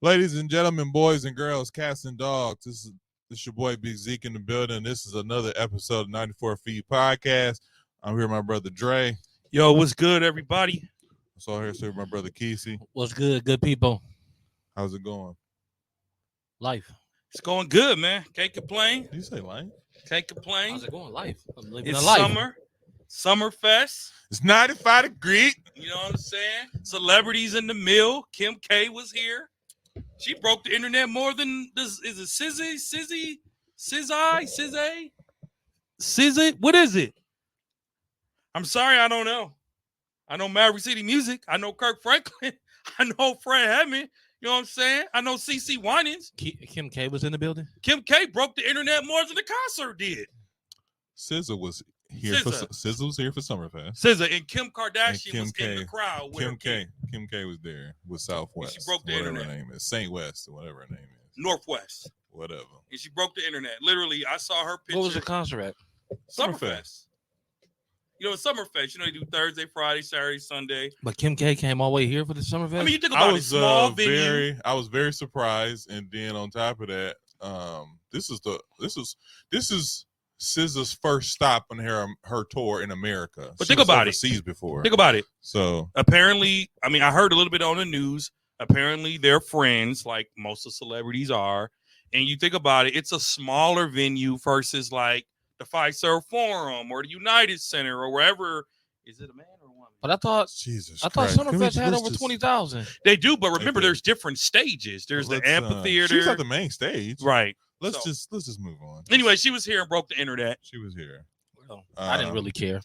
Ladies and gentlemen, boys and girls, cats and dogs, this your boy Big Zeke in the building. This is another episode of 94 Feet Podcast. I'm here with my brother Dre. Yo, what's good, everybody? So here with my brother Kesey. What's good, good people? How's it going? Life. It's going good, man. Can't complain. Did you say life? Can't complain. How's it going? Life. I'm living It's a life. summer fest. It's 95 degrees. You know what I'm saying? Celebrities in the mill. Kim K was here. She broke the internet more than this. Is it Sizzy? What is it? I'm sorry, I don't know. I know Maverick City Music. I know Kirk Franklin. I know Fred Hammond. You know what I'm saying? I know CeCe Winans. Kim K was in the building. Kim K broke the internet more than the concert did. SZA was here for Summerfest. SZA and Kim Kardashian Kim was K, in the crowd. Kim K was there with Southwest. And she broke the whatever internet. her name is. St. West or whatever her name is. Northwest. Whatever. And she broke the internet. Literally, I saw her picture. What was the concert at? Summerfest. You know, it's Summerfest. You know, they do Thursday, Friday, Saturday, Sunday. But Kim K came all the way here for the Summerfest? I mean, you think about it, small venue. I was very surprised, and then on top of that, this is SZA's first stop on her tour in America. But think about it. Overseas before. Think about it. So apparently, I mean, I heard a little bit on the news. Apparently, they're friends, like most of celebrities are. And you think about it, it's a smaller venue versus like the Fiserv Forum or the United Center or wherever. Is it a man or a woman? But I thought Summerfest had over 20,000. They do, but remember, there's different stages. There's the amphitheater. She's at the main stage, right? Let's just move on. Anyway, she was here and broke the internet. She was here. Well, I didn't really care.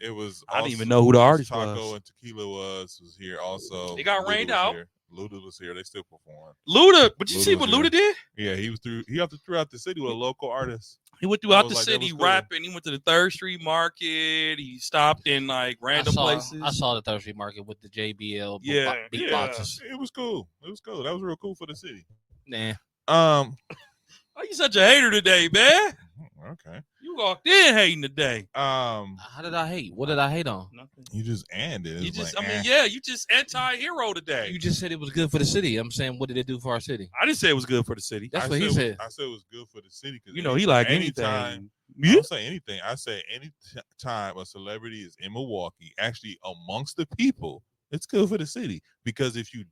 It was. I didn't even know who the artist was. Taco and Tequila was here also. They got rained out. Luda was here. They still performed. Luda, but you see what Luda did? Yeah, he was throughout the city with a local artist. He went throughout the city rapping. He went to the 3rd Street Market. He stopped in like random places. I saw the 3rd Street Market with the JBL beatboxers. It was cool. That was real cool for the city. Nah. Why you such a hater today, man? Okay. You walked in hating today. How did I hate? What did I hate on? Nothing. You just ended. You just anti-hero today. You just said it was good for the city. I'm saying, what did it do for our city? I didn't say it was good for the city. That's what he said. I said it was good for the city because he like anything. I don't say anything. I say any time a celebrity is in Milwaukee, actually amongst the people, it's good for the city. Because if you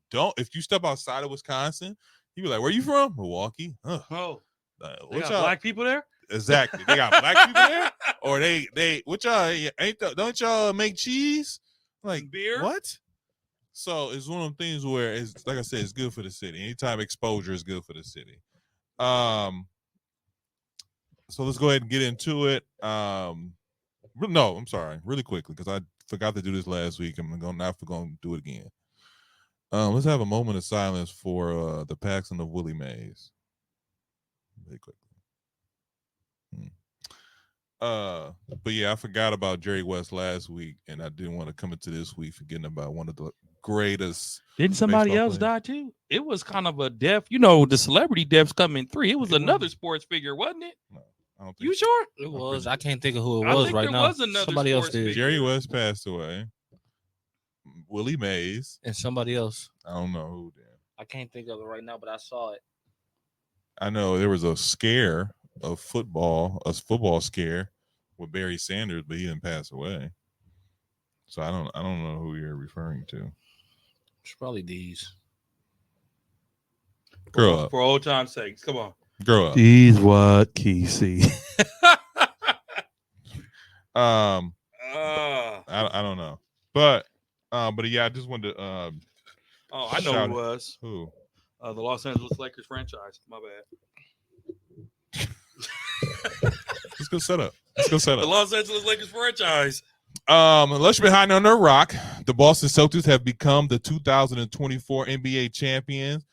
step outside of Wisconsin, you be like, "Where you from?" Milwaukee. Oh. They got y'all? Black people there? Exactly. They got black people there? Or what y'all don't y'all make cheese? Like beer? What? So it's one of them things where it's like I said, it's good for the city. Anytime exposure is good for the city. So let's go ahead and get into it. No, I'm sorry, really quickly, because I forgot to do this last week. I'm going to do it again. Let's have a moment of silence for the Paxton of Willie Mays. Very quickly. But yeah, I forgot about Jerry West last week, and I didn't want to come into this week forgetting about one of the greatest. Didn't somebody else die too? It was kind of a death. You know, the celebrity deaths come in 3. It was another sports figure, wasn't it? No, I don't think you sure? It was. I can't think of who it was right now. Was somebody else did. Jerry West passed away. Willie Mays and somebody else. I don't know who. I can't think of it right now, but I saw it. I know there was a scare of football scare with Barry Sanders, but he didn't pass away. So I don't know who you're referring to. It's probably these. Grow up. For old time's sake. Come on. Grow up. These what, Kesey? I don't know. But yeah, I just wanted to I know who it was. Who? The Los Angeles Lakers franchise. My bad. Let's go set up. The Los Angeles Lakers franchise. Unless you're behind on their rock, the Boston Celtics have become the 2024 NBA champions.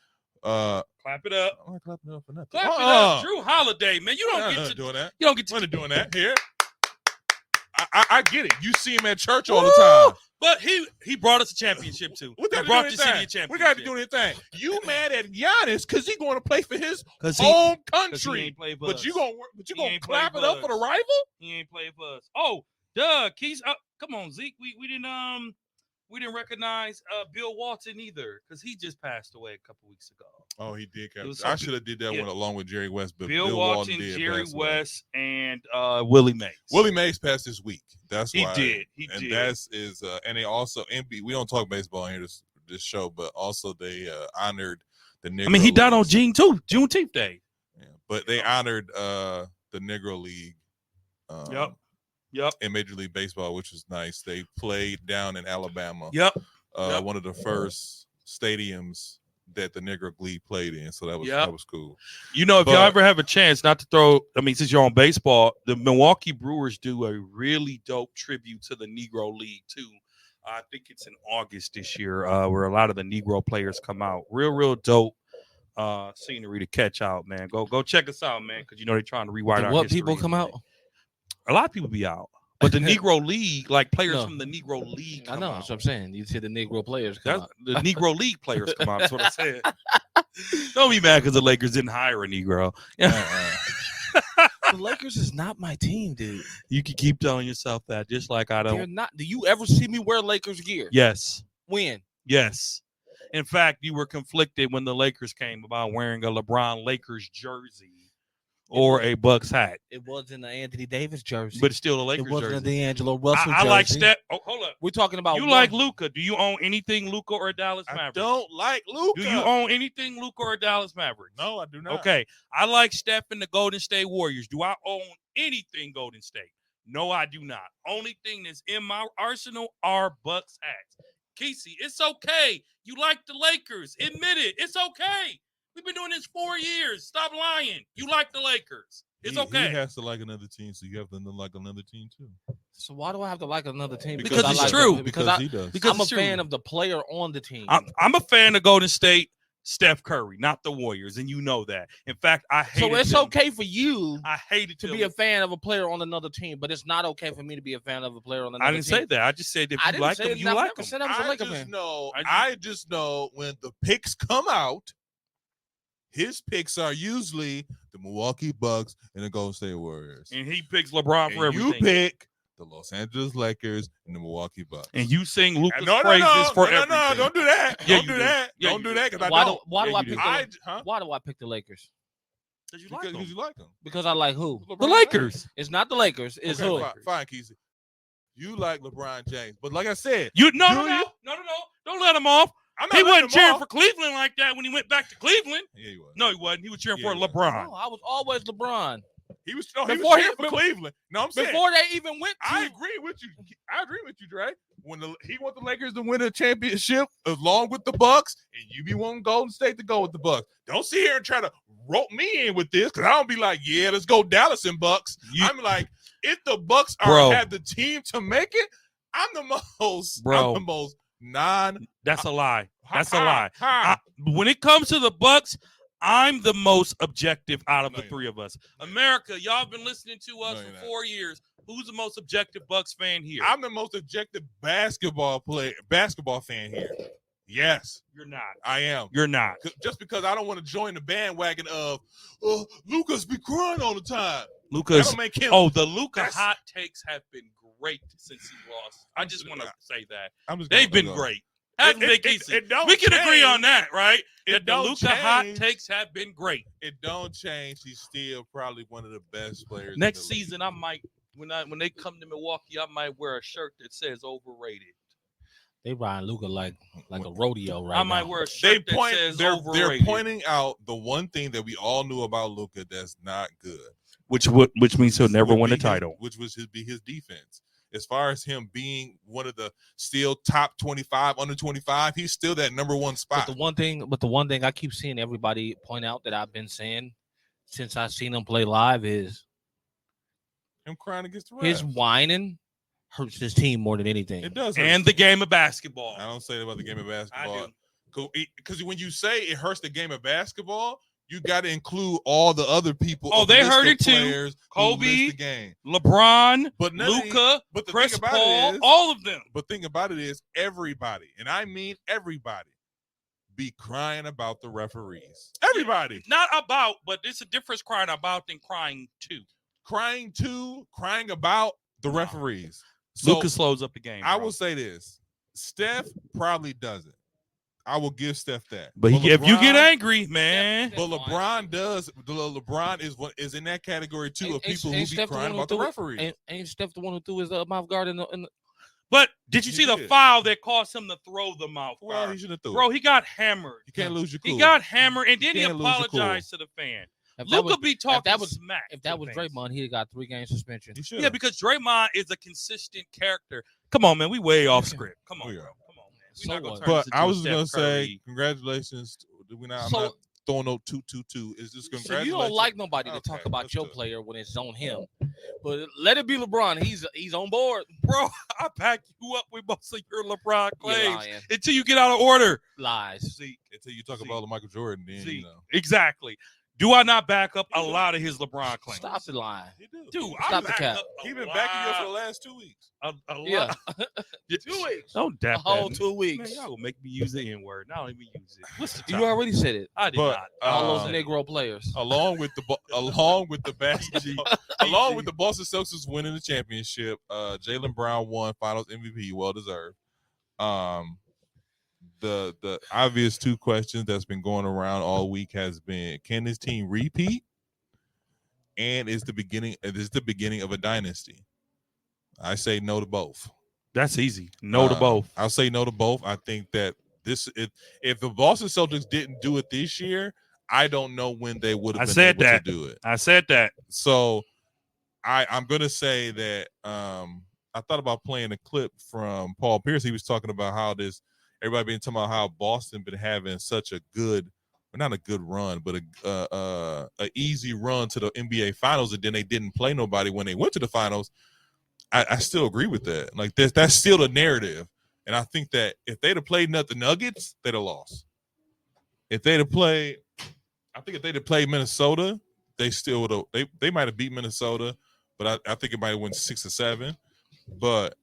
Clap it up. I'm not clapping up for nothing. Clap it up. Drew Holiday, man. You don't get to doing that. You don't get to doing that here. I get it. You see him at church all the time. But he brought us a championship too. He brought the city a championship. We got to do anything. You mad at Giannis because he's going to play for his home country. But you gonna clap it up for the rival? He ain't played for us. Oh, duh, Keys. Come on, Zeke. We didn't we didn't recognize Bill Walton either because he just passed away a couple weeks ago. Oh, he did. I should have did that one along with Jerry West, but Bill Walton, did Jerry pass away. West, and Willie Mays. Willie Mays passed this week. That's he why did. And that's and they also we don't talk baseball here this show, but also they honored the Negro. I mean, he died on League. Juneteenth Day. Yeah, but they honored the Negro League. Yep. In Major League Baseball, which was nice. They played down in Alabama. Yep. One of the first stadiums that the Negro League played in. So that was cool. You know, if y'all ever have a chance, not to throw, I mean, since you're on baseball, the Milwaukee Brewers do a really dope tribute to the Negro League too. I think it's in August this year, where a lot of the Negro players come out. Real dope scenery to catch out, man. Go check us out, man, because you know they're trying to rewrite our history. What people come out? A lot of people be out. But the Negro League, like players from the Negro League come I know, out. that's what I'm saying. You said the Negro players come out. The Negro League players come out. That's what I said. Don't be mad because the Lakers didn't hire a Negro. The Lakers is not my team, dude. You can keep telling yourself that, just like I don't. They're not. Do you ever see me wear Lakers gear? Yes. When? Yes. In fact, you were conflicted when the Lakers came about wearing a LeBron Lakers jersey or a Bucks hat. It wasn't an Anthony Davis jersey. But it's still a Lakers jersey. It wasn't jersey. a D'Angelo Russell jersey. I like Steph. Oh, hold up. We're talking about you like Luka. Do you own anything Luka or Dallas Mavericks? I don't like Luka. Do you own anything Luka or Dallas Mavericks? No, I do not. Okay. I like Steph and the Golden State Warriors. Do I own anything Golden State? No, I do not. Only thing that's in my arsenal are Bucks hats. Casey, it's okay. You like the Lakers. Admit it. It's okay. We've been doing this 4 years. Stop lying. You like the Lakers. It's okay. He has to like another team, so you have to like another team too. So why do I have to like another team? Because it's like true. Because he does. Because I'm a fan of the player on the team. I'm a fan of Golden State, Steph Curry, not the Warriors, and you know that. In fact, I hate. So it's okay for you. I hated to be a fan of a player on another team, but it's not okay for me to be a fan of a player on another team. I didn't say that. I just said if you like them, you like them. I just know when the picks come out, his picks are usually the Milwaukee Bucks and the Golden State Warriors. And he picks LeBron for everything. You pick the Los Angeles Lakers and the Milwaukee Bucks. And you sing Luka's praises for everything. No, don't do that. Don't do that. Don't do that because I don't. Why do I pick the Lakers? Because you like them. Because I like who? The Lakers. It's not the Lakers. It's who? Fine, Keezy. You like LeBron James. But like I said, no. Don't let him off. He wasn't cheering for Cleveland like that when he went back to Cleveland. Yeah, he was. No, he wasn't. He was cheering for LeBron. No, I was always LeBron. He was cheering for Cleveland. No, I'm saying before they even went to. I agree with you, Dre. When he want the Lakers to win a championship along with the Bucks, and you be wanting Golden State to go with the Bucks. Don't sit here and try to rope me in with this, because I don't be like, yeah, let's go Dallas and Bucks. I'm like, if the Bucks have the team to make it, I'm the most That's a lie. That's a lie. When it comes to the Bucks, I'm the most objective out of the three of us. America, y'all been listening to us for 4 years. Who's the most objective Bucks fan here? I'm the most objective basketball fan here. Yes. You're not. I am. You're not. Just because I don't want to join the bandwagon of Luka's be crying all the time. The Luka hot takes have been great since he lost. I just want to say that. They've been great. We can agree on that, right? The Luka hot takes have been great. It don't change. He's still probably one of the best players. Next season, I might when they come to Milwaukee, I might wear a shirt that says overrated. They riding Luka like a rodeo right now. I might wear a shirt that says overrated. They're pointing out the one thing that we all knew about Luka that's not good. Which means he'll never win a title. Which would be his defense. As far as him being one of the still top 25, under 25, he's still that number one spot. But the one thing I keep seeing everybody point out that I've been saying since I've seen him play live is him crying against the refs. His whining hurts his team more than anything. It does. And the game of basketball. I don't say that about the game of basketball. I do. Because when you say it hurts the game of basketball, you got to include all the other people. Oh, they heard it too. Kobe, LeBron, Luka, Chris Paul, all of them. But think about it is everybody, and I mean everybody, be crying about the referees. Everybody. Not about, but it's a difference crying about than crying to. Crying about the referees. So Luka slows up the game. I will say this. Steph probably doesn't. I will give Steph that. But if you get angry, man. But LeBron does. LeBron is in that category too of people who be crying about the referee. Ain't Steph the one who threw his mouth guard in the But did you see the foul that caused him to throw the mouth guard? Well, he should have threw it. Bro, he got hammered. You can't lose your cool. He got hammered, and then he apologized to the fan. Luka be talking smack. If that was Draymond, he'd have got 3-game suspension. Yeah, because Draymond is a consistent character. Come on, man. We way off script. Come on, bro. But I was going to say, congratulations. I'm not throwing no 2-2-2. It's just congratulations. So you don't like nobody to talk about your player when it's on him. But let it be LeBron. He's on board. Bro, I pack you up with most of your LeBron claims until you get out of order. Lies. Until you talk about Michael Jordan, then you know. Exactly. Do I not back up a lot of his LeBron claims? Stop the line. Dude, stop the cap. He's been backing you up for the last 2 weeks. A yeah. 2 weeks. Don't dap a whole 2 weeks. Man, y'all will make me use the N-word. I don't even use it. What's the you already said it. I did not. All those Negro players. Along with the Boston Celtics winning the championship, Jaylen Brown won Finals MVP, well deserved. The obvious 2 questions that's been going around all week has been: can this team repeat? And is the beginning of a dynasty? I say no to both. That's easy. No to both. I'll say no to both. I think that if the Boston Celtics didn't do it this year, I don't know when they would have been able to do it. I said that. So I'm gonna say that I thought about playing a clip from Paul Pierce. He was talking about how everybody been talking about how Boston been having such a good, not a good run, but a easy run to the NBA Finals, and then they didn't play nobody when they went to the Finals. I still agree with that. Like that's still the narrative, and I think that if they'd have played the Nuggets, they'd have lost. If they'd have played Minnesota, they still would have. They might have beat Minnesota, but I think it might have went 6 or 7. But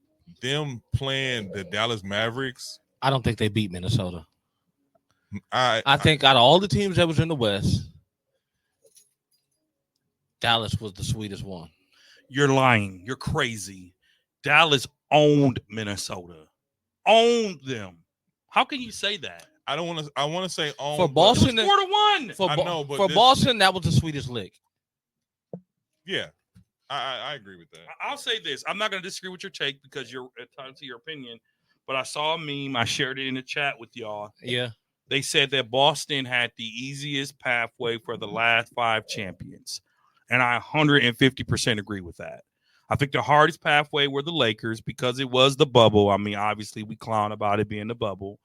them playing the Dallas Mavericks, I don't think they beat Minnesota. I think out of all the teams that was in the West, Dallas was the sweetest one. You're lying. You're crazy. Dallas owned Minnesota. Owned them. How can you say that? I don't want to. I want to say owned. For Boston, 4-1. For Boston, that was the sweetest lick. Yeah, I agree with that. I'll say this. I'm not going to disagree with your take because you're entitled to your opinion. But I saw a meme. I shared it in the chat with y'all. Yeah. They said that Boston had the easiest pathway for the last 5 champions. And I 150% agree with that. I think the hardest pathway were the Lakers because it was the bubble. I mean, obviously, we clown about it being the bubble.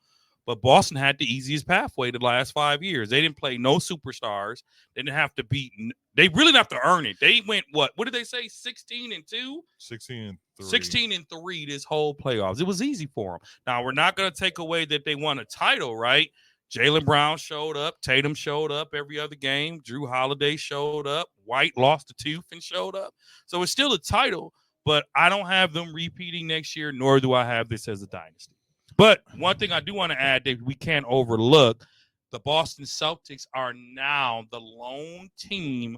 But Boston had the easiest pathway the last 5 years. They didn't play no superstars. They didn't have to beat. They really didn't have to earn it. They went, what did they say, 16-2? 16-3. 16-3 this whole playoffs. It was easy for them. Now, we're not going to take away that they won a title, right? Jaylen Brown showed up. Tatum showed up every other game. Drew Holiday showed up. White lost a tooth and showed up. So it's still a title, but I don't have them repeating next year, nor do I have this as a dynasty. But one thing I do want to add that we can't overlook, the Boston Celtics are now the lone team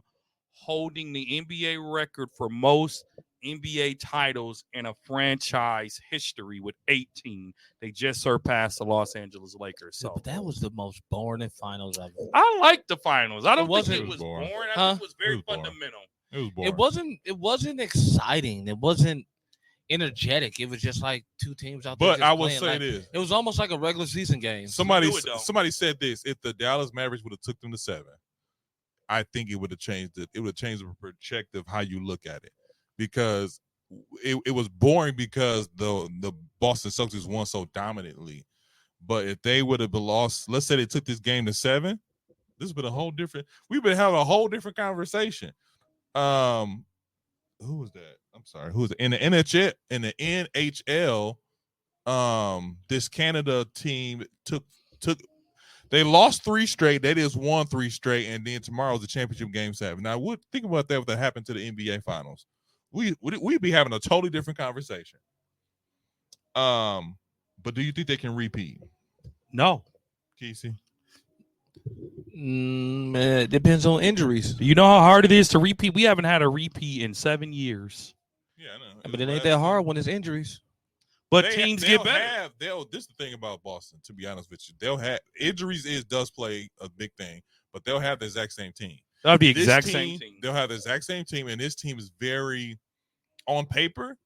holding the NBA record for most NBA titles in a franchise history with 18. They just surpassed the Los Angeles Lakers. So but that was the most boring finals I've ever. I like the finals. I don't think it was boring. I think it was very fundamental. It was boring. It wasn't exciting. It wasn't energetic. It was just like 2 teams out there. But I will say this. It was almost like a regular season game. Somebody said this. If the Dallas Mavericks would have took them to 7, I think it would have changed it. It would have changed the perspective how you look at it. Because it was boring because the Boston Celtics won so dominantly. But if they would have lost, let's say they took this game to 7, this would have been a whole different. We've been having a whole different conversation. Who was that? I'm sorry. Who was it? In the NHL? This Canada team took. They lost 3 straight. They just won 3 straight, and then tomorrow's the championship game 7. Now, think about that. What that happened to the NBA Finals? We'd be having a totally different conversation. But do you think they can repeat? No. Kesey? It depends on injuries. You know how hard it is to repeat? We haven't had a repeat in 7 years. Yeah, I know. But it ain't that hard when it's injuries. but teams get better. This is the thing about Boston, to be honest with you. They'll have injuries does play a big thing, but they'll have the exact same team. That'll be exact same team. They'll have the exact same team, and this team is very, on paper,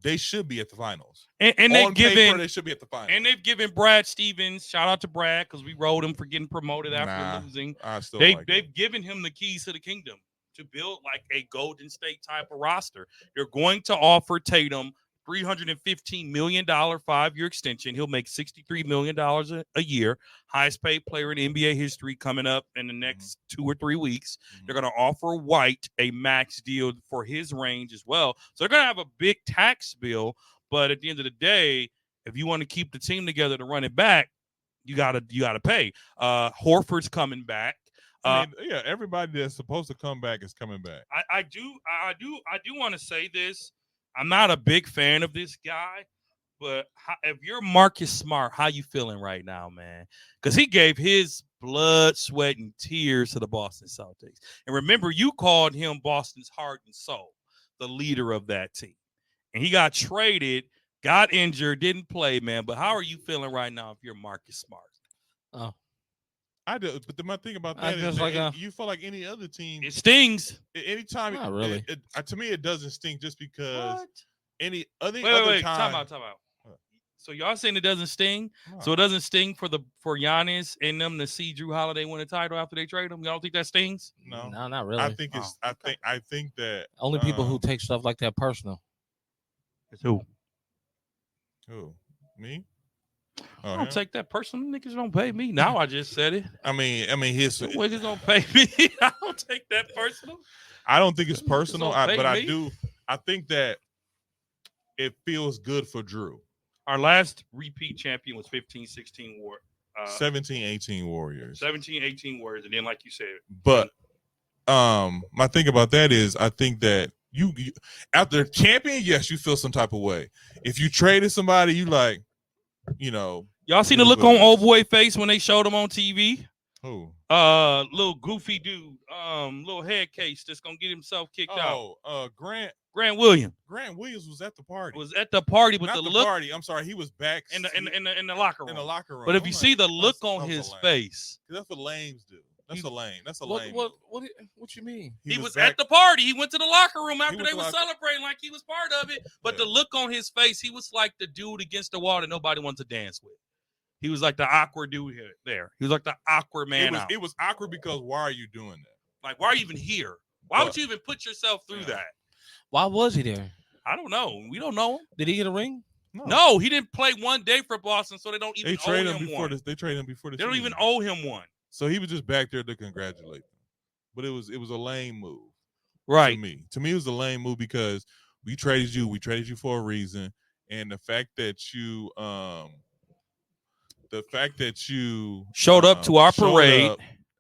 they should be at the finals. And they should be at the finals. And they've given Brad Stevens, shout out to Brad, because we rode him for getting promoted after losing. They've given him the keys to the kingdom to build like a Golden State type of roster. They're going to offer Tatum $315 million 5-year extension. He'll make $63 million a year. Highest paid player in NBA history coming up in the next 2 or 3 weeks. They're going to offer White a max deal for his range as well. So they're going to have a big tax bill. But at the end of the day, if you want to keep the team together to run it back, you gotta pay. Horford's coming back. Everybody that's supposed to come back is coming back. I do want to say this. I'm not a big fan of this guy, but if you're Marcus Smart, how you feeling right now, man? Because he gave his blood, sweat, and tears to the Boston Celtics. And remember, you called him Boston's heart and soul, the leader of that team. And he got traded, got injured, didn't play, man. But how are you feeling right now if you're Marcus Smart? Oh. I do, but my thing about that is you feel like any other team. It stings. Anytime. Not really. To me, it doesn't stink just because any other wait, time. Time out. So y'all saying it doesn't sting? No. So it doesn't sting for Giannis and them to see Drew Holiday win a title after they trade him? Y'all don't think that stings? No, not really. I think it's. I think that only people who take stuff like that personal. It's who? Who? Me? I don't take that personal. Niggas don't pay me. Now I just said it. I mean, his niggas don't pay me. I don't take that personal. I don't think it's personal, but me. I do. I think that it feels good for Drew. Our last repeat champion was 15-16 war. 17-18 Warriors. 17-18 Warriors, and then like you said. But my thing about that is, I think that you after champion, yes, you feel some type of way. If you traded somebody, you like. Y'all seen the look on old boy face when they showed him on TV? Who? Little goofy dude, little head case that's gonna get himself kicked out. Grant Williams. Grant Williams was at the party. But Not the look. Party. I'm sorry, he was back in the locker room. In the locker room. But if you see the look on his face, that's what lames do. That's a lame. What you mean? He was at the party. He went to the locker room after they were celebrating like he was part of it. But the look on his face, he was like the dude against the wall that nobody wants to dance with. He was like the awkward dude there. He was like the awkward man. It was awkward because why are you doing that? Like, why are you even here? Why would you even put yourself through that? Why was he there? I don't know. We don't know him. Did he get a ring? No, he didn't play one day for Boston, so they don't even owe him one. They traded him before this. They don't even owe him one. So he was just back there to congratulate them. But it was a lame move. Right. To me, it was a lame move because we traded you for a reason. And the fact that you showed up to our parade.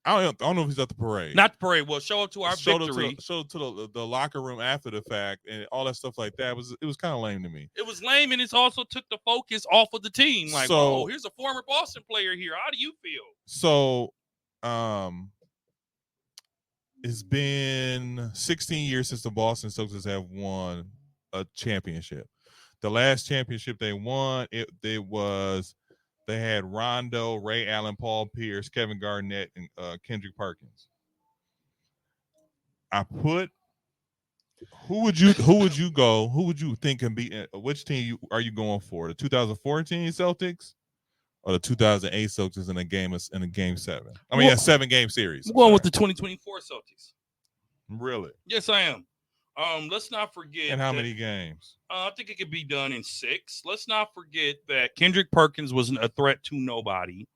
I don't know if he's at the parade. Not the parade. Well, show up to our victory. Show up to the locker room after the fact and all that stuff like that. It was kind of lame to me. It was lame, and it also took the focus off of the team. Like, here's a former Boston player here. How do you feel? So, it's been 16 years since the Boston Celtics have won a championship. The last championship they won, they had Rondo, Ray Allen, Paul Pierce, Kevin Garnett, and Kendrick Perkins. Who would you go? Who would you think can be? Which team are you going for? The 2014 Celtics or the 2008 Celtics in a game 7? I mean, a 7-game series. I'm going with the 2024 Celtics. Really? Yes, I am. Let's not forget. And how many games? I think it could be done in 6. Let's not forget that Kendrick Perkins wasn't a threat to nobody.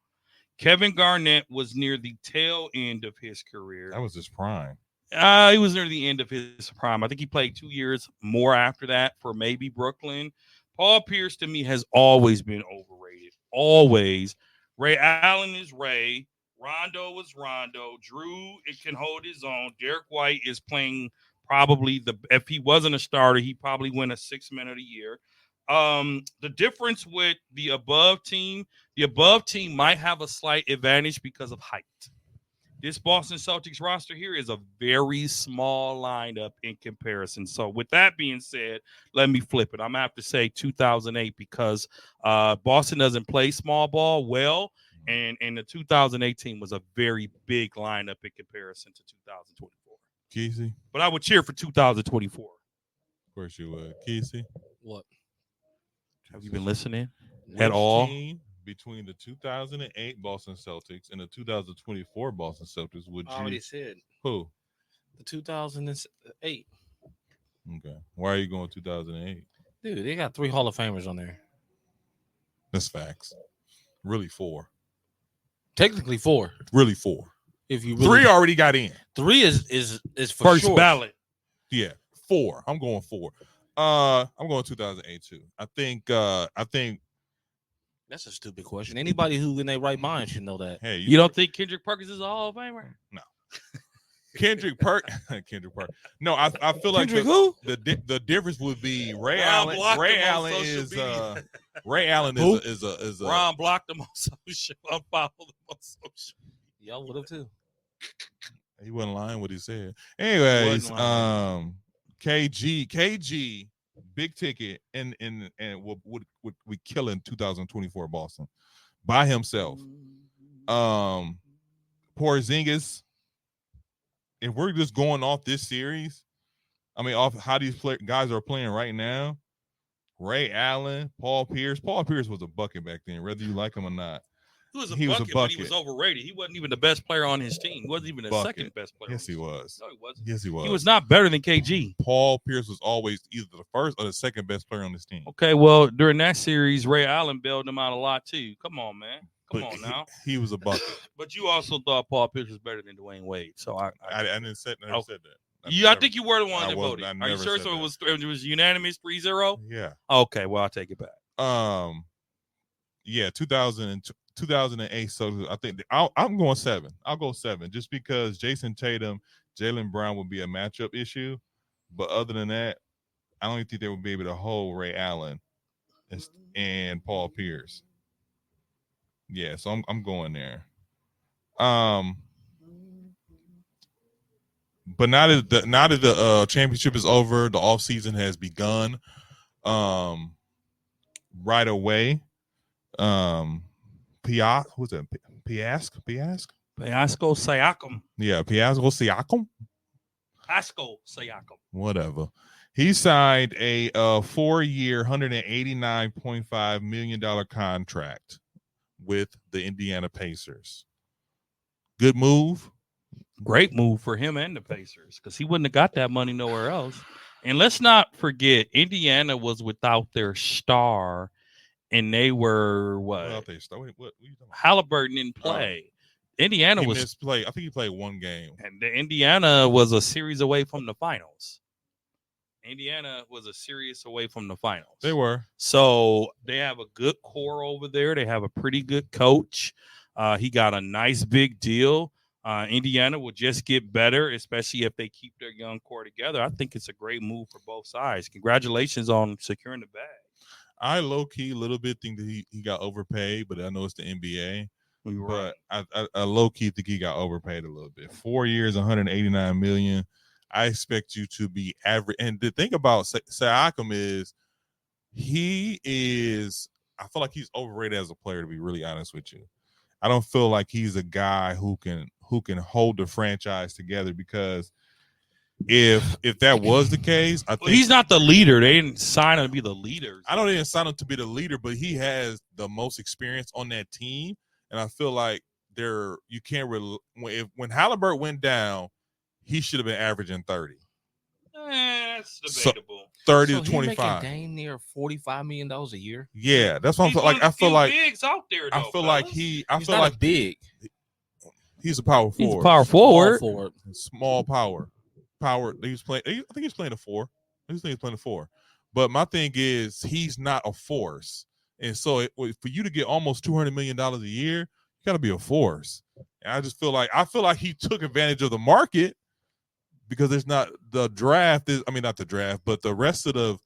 Kevin Garnett was near the tail end of his career. That was his prime. He was near the end of his prime. I think he played 2 years more after that for maybe Brooklyn. Paul Pierce, to me, has always been overrated. Always. Ray Allen is Ray. Rondo is Rondo. Drew, it can hold his own. Derek White is playing probably if he wasn't a starter, he'd probably win a 6th man of the year. The difference with the above team might have a slight advantage because of height. This Boston Celtics roster here is a very small lineup in comparison. So, with that being said, let me flip it. I'm gonna have to say 2008 because Boston doesn't play small ball well, and the 2018 was a very big lineup in comparison to 2024. Kesey? But I would cheer for 2024. Of course you would. Kesey? What? Have you been listening Which at all? team between the 2008 Boston Celtics and the 2024 Boston Celtics would I already you? said Who? the 2008. Okay. Why are you going 2008? Dude, they got 3 Hall of Famers on there. That's facts. Really 4. Technically 4. Really 4. If you really 3 already got in. 3 is for First sure. ballot. Yeah. 4. I'm going 4. I'm going 2008 too. I think That's a stupid question. Anybody who in their right mind should know that. hey, You don't think Kendrick Perkins is a Hall of Famer? Kendrick Perk. No, I feel like Kendrick who? the difference would be Ray Ron Allen. blocked Ray him on Allen social is media. Ray Allen Who? is a Ron blocked him on social. Unfollowed him on social. Y'all would have too. he wasn't lying what he said. Anyways, Wasn't lying. KG big ticket and would we kill in 2024 Boston by himself. Porzingis. If we're just going off this series, I mean, off how these guys are playing right now, Ray Allen, Paul Pierce. Paul Pierce was a bucket back then, whether you like him or not. He was a He was a bucket, but he bucket. was overrated. He wasn't even the best player on his team. He wasn't even the Bucket. second best player. Yes, he was. No, he wasn't. Yes, he was. He was not better than KG. Paul Pierce was always either the first or the second best player on this team. Okay, well, during that series, Ray Allen bailed him out a lot too. Come on, man. Come But on now. He was a bucket. But you also thought Paul Pierce was better than Dwayne Wade. So I I didn't say never said that. I think you were the one I that wasn't. voted. I Are you never sure? said So that. it was unanimous 3-0? Yeah. Okay, well, I'll take it back. Yeah, 2008. So I think I'm going 7. I'll go 7 just because Jason Tatum, Jaylen Brown would be a matchup issue. But other than that, I don't even think they would be able to hold Ray Allen and Paul Pierce. Yeah, so I'm going there. But now that the championship is over, the offseason has begun. Right away. Who's that? Piasco? Pascal Siakam. Yeah, Piasco Siakam. Pascal Siakam. Whatever. He signed a 4-year, $189.5 million contract with the Indiana Pacers. Good move. Great move for him and the Pacers because he wouldn't have got that money nowhere else. And let's not forget, Indiana was without their star, and they were what? What are you talking about? Halliburton didn't play. Indiana He was missed play. I think he played 1 game. and the Indiana was a series away from the finals. Indiana was a series away from the finals. They were. So they have a good core over there. They have a pretty good coach. He got a nice big deal. Indiana will just get better, especially if they keep their young core together. I think it's a great move for both sides. Congratulations on securing the bag. I low-key a little bit think that he got overpaid, but I know it's the NBA. Right. But I low-key think he got overpaid a little bit. 4 years, $189 million. I expect you to be average. And the thing about Siakam is I feel like he's overrated as a player, to be really honest with you. I don't feel like he's a guy who can hold the franchise together, because if that was the case, I think he's not the leader. They didn't sign him to be the leader. I don't even sign him to be the leader, but he has the most experience on that team, and I feel like you can't really when Halliburton went down, he should have been averaging 30. That's debatable. 30 so to 25. Dang near $45 million a year. Yeah, that's what I'm like. I feel like bigs out there. Though, I feel like He's feel not like big. he's a power he's forward. a power forward. Small power. He was playing. I think he's playing a 4. I think he's playing a 4. But my thing is, he's not a force, and so for you to get almost $200 million a year, you got to be a force. And I feel like he took advantage of the market, because there's not the draft. Not the draft, but the rest of the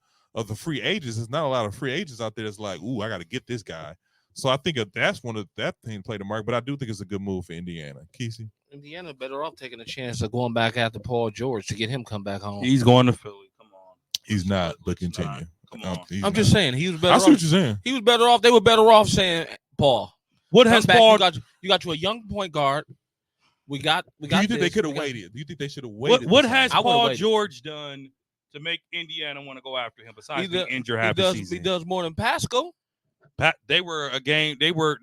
free agents. There's not a lot of free agents out there that's like, ooh, I got to get this guy. So I think that's one of that thing played the mark. But I do think it's a good move for Indiana. Kesey? Indiana better off taking a chance of going back after Paul George to get him come back home. He's going to Philly. Come on. He's not, but continue. Not. Come on. I'm just saying he was better. I off. see what you're saying. He was better off. They were better off saying, Paul. What has back. Paul? You got you a young point guard. We got. Do you think they could have waited? Do you think they should have waited? What has Paul George done to make Indiana want to go after him besides being injured half the season? He does more than Pascal. They were a game. They were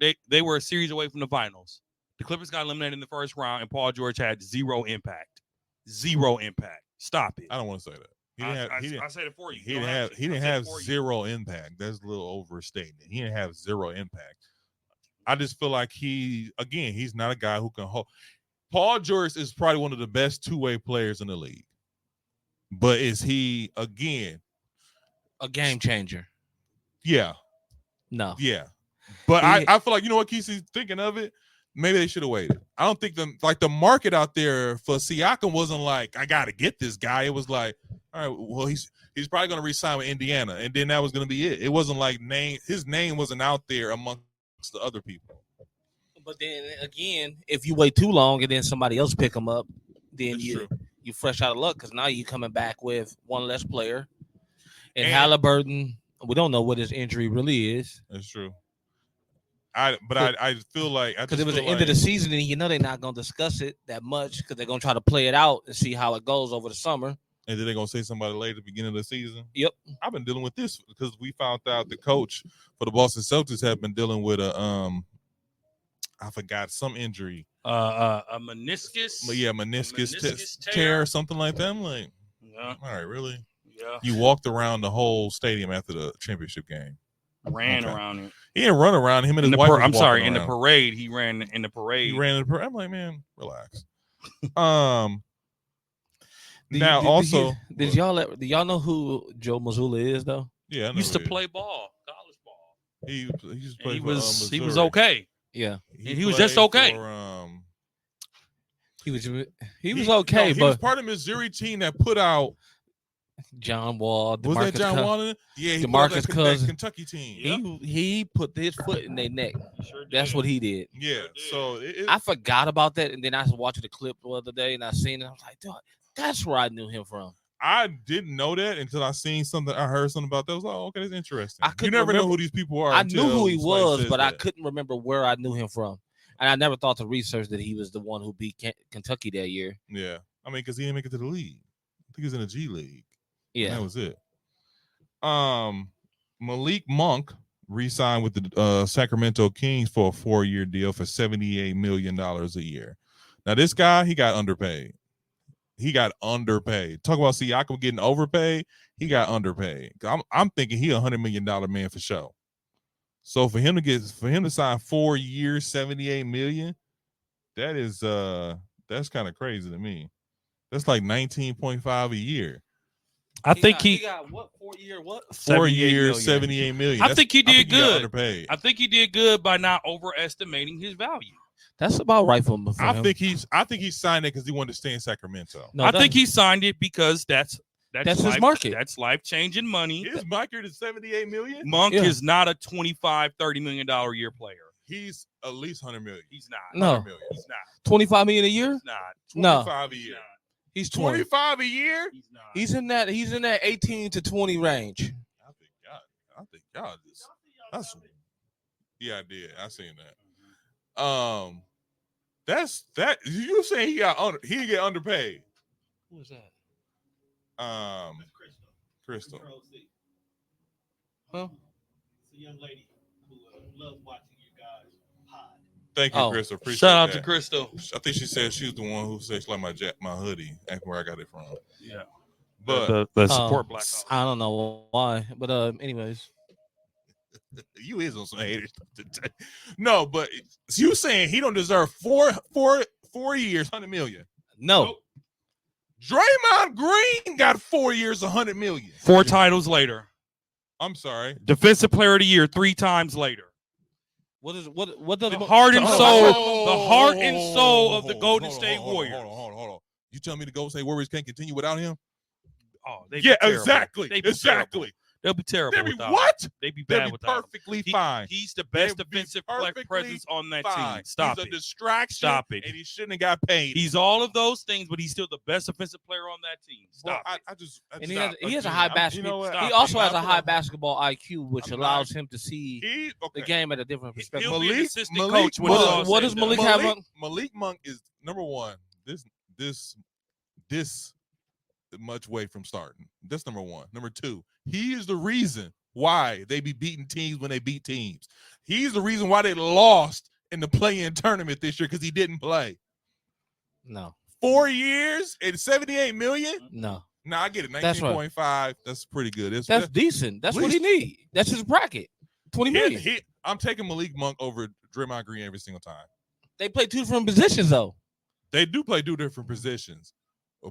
a series away from the finals. The Clippers got eliminated in the first round, and Paul George had zero impact. Zero impact. Stop it. I don't want to say that. I said it for you. He didn't have zero impact. That's a little overstatement. He didn't have zero impact. I just feel like he's not a guy who can hold. Paul George is probably one of the best two-way players in the league. But is he, again, a game changer? Yeah. No. Yeah. But I feel like, you know what, Kesey's thinking of it? Maybe they should have waited. I don't think the market out there for Siakam wasn't like, I got to get this guy. It was like, all right, well, he's probably going to re-sign with Indiana. And then that was going to be it. It wasn't like his name wasn't out there amongst the other people. But then again, if you wait too long and then somebody else pick him up, then you fresh out of luck because now you're coming back with one less player. And Halliburton, we don't know what his injury really is. That's true. I feel like because it was the end of the season and you know they're not going to discuss it that much because they're going to try to play it out and see how it goes over the summer. And then they're going to say somebody late at the beginning of the season. Yep. I've been dealing with this because we found out the coach for the Boston Celtics have been dealing with I forgot some injury. A meniscus. Yeah, meniscus tear or something like that. I'm like, yeah. All right, really? Yeah. You walked around the whole stadium after the championship game. Ran around it. He didn't run around. Him and his wife. I'm sorry. In the parade, he ran in the parade. I'm like, man, relax. Did y'all know who Joe Mazzulla is though? Yeah, I used to play ball, college ball. He used to play. He was okay. Yeah, he was just okay. He was okay, but he was part of the Missouri team that put out John Wall. Was that John Wall? Yeah, he DeMarcus Cousins. Kentucky team. Yep. He put his foot in their neck. Sure That's what he did. Yeah. So I forgot about that, and then I was watching the clip the other day, and I seen it. I was like, dude, that's where I knew him from. I didn't know that until I seen something. I heard something about that. I was like, oh, okay, that's interesting. You never know who these people are. I knew who he was, but I couldn't remember where I knew him from. And I never thought to research that he was the one who beat Kentucky that year. Yeah. I mean, because he didn't make it to the league. I think he was in the G League. Yeah. And that was it. Malik Monk re-signed with the Sacramento Kings for a 4-year deal for $78 million a year. Now, this guy, he got underpaid. Talk about Siakam getting overpaid. He got underpaid. I'm thinking he $100 million man for sure. So for him to sign 4 years, $78 million, that's kind of crazy to me. That's like 19.5 a year. I think he got what 4 year what 4 years, $78 million. I think he did good. I think he did good by not overestimating his value. That's about right for him. I think he signed it because he wanted to stay in Sacramento. No, I think he signed it because that's his market. That's life-changing money. His market is $78 million. Monk is not a $25-30 million a year player. He's at least $100 million. He's not. No, he's not. $25 million a year. He's not. 25 a year. He's 20. 25 a year. He's not. He's in that 18 to 20 range. I think y'all just. That's. Yeah, I did. I seen that. That's that. You saying he get underpaid? Who was that? Crystal. Huh? It's a young lady who loves watching you guys pod. Thank you, Crystal. Appreciate Shout out that. to Crystal. I think she said she was the one who said she liked my hoodie. That's where I got it from. Yeah. But the support Black Hawk. I don't know why, but anyways. You is on some haters. No, but you saying he don't deserve 4 years, $100 million? No. Nope. Draymond Green got 4 years, $100 million. 4 titles later. I'm sorry. Defensive Player of the Year 3 times later. What does the heart and soul of the Golden State Warriors? Hold on. You tell me the Golden State Warriors can't continue without him? Oh, exactly. They'll be terrible. They'll be without what? him. They be They'll bad be without him. perfectly fine. He's the best They'll be defensive perfectly presence on that fine. team. Stop He's it. a distraction. Stop it. And he shouldn't have got paid. He's all of those things, but he's still the best defensive player on that team. Stop it. I just And he has a high basketball. You know He also has a high basketball IQ, which allows him to see the game at a different perspective. He'll be an assistant Malik coach when it's all what said does and Malik done. have? Malik Monk is number one. This much away from starting. That's number one. Number two, he is the reason why they be beating teams when they beat teams. He's the reason why they lost in the play-in tournament this year because he didn't play. No. 4 years and $78 million? No. No, I get it. That's 19.5. That's pretty good. That's decent. That's what he need. That's his bracket. 20 million. I'm taking Malik Monk over Draymond Green every single time. They play two different positions though. They do play two different positions.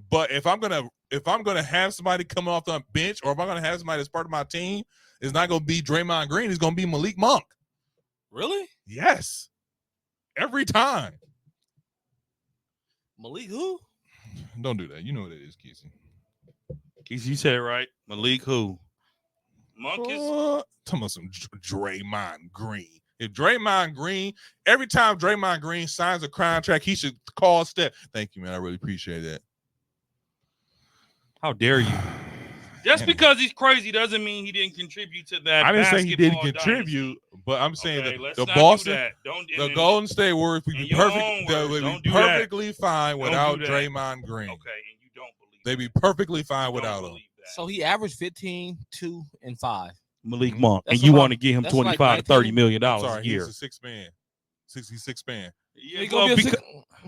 But if I'm gonna have somebody come off the bench, or if I'm gonna have somebody that's part of my team, it's not gonna be Draymond Green. It's gonna be Malik Monk. Really? Yes. Every time. Malik who? Don't do that. You know what it is, Kesey. Keith, you said it right. Malik who? Monk is Talking about some Draymond Green. If Draymond Green, every time Draymond Green signs a contract, he should call Steph. Thank you, man. I really appreciate that. How dare you? Just because he's crazy doesn't mean he didn't contribute to that. I didn't say he didn't basketball contribute, dynasty. but I'm saying Okay, that let's the not Boston, do that. Don't, the Golden State Warriors would in be your perfect. own They words, would don't be do that. perfectly fine Don't without do that. Draymond Green. Okay, and you don't believe They'd be perfectly fine Don't without him. believe that. So he averaged 15, 2, and 5. Malik Monk, That's and you about- want to give him that's like 25 to 30 19 million I'm dollars sorry, a year. he's a 6-man. 66-man. Yeah, He well, gonna be because-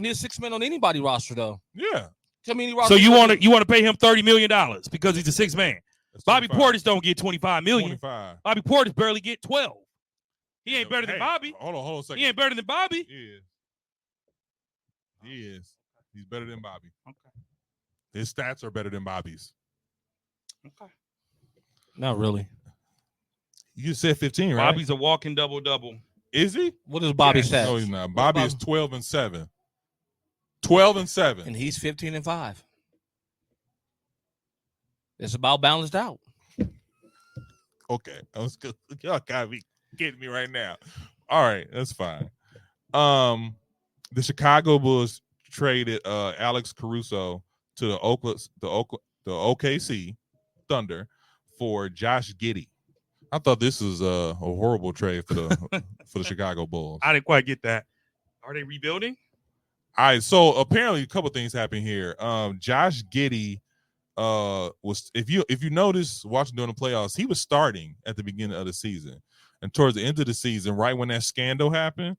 a six man on anybody roster though. Yeah. Tell me any so roster. you want to pay him $30 million because he's a 6-man. That's Bobby 25. Portis don't get 25 million. 25. Bobby Portis barely get 12. He ain't better than Hey, Bobby. Hold on a second. He ain't better than Bobby. He is. He's better than Bobby. Okay. His stats are better than Bobby's. Okay. Not really. You said 15, right? Bobby's a walking double-double. Is he? What is Bobby's Yes. stats? No, he's not. Bobby is 12-7. 12-7. And he's 15 and 5. It's about balanced out. Okay. I was good. Y'all gotta be kidding me right now. All right, that's fine. The Chicago Bulls traded Alex Caruso to the OKC Thunder for Josh Giddey. I thought this was a horrible trade for the Chicago Bulls. I didn't quite get that. Are they rebuilding? All right, so apparently a couple things happened here. Josh Giddey was, if you notice watching during the playoffs, he was starting at the beginning of the season, and towards the end of the season, right when that scandal happened,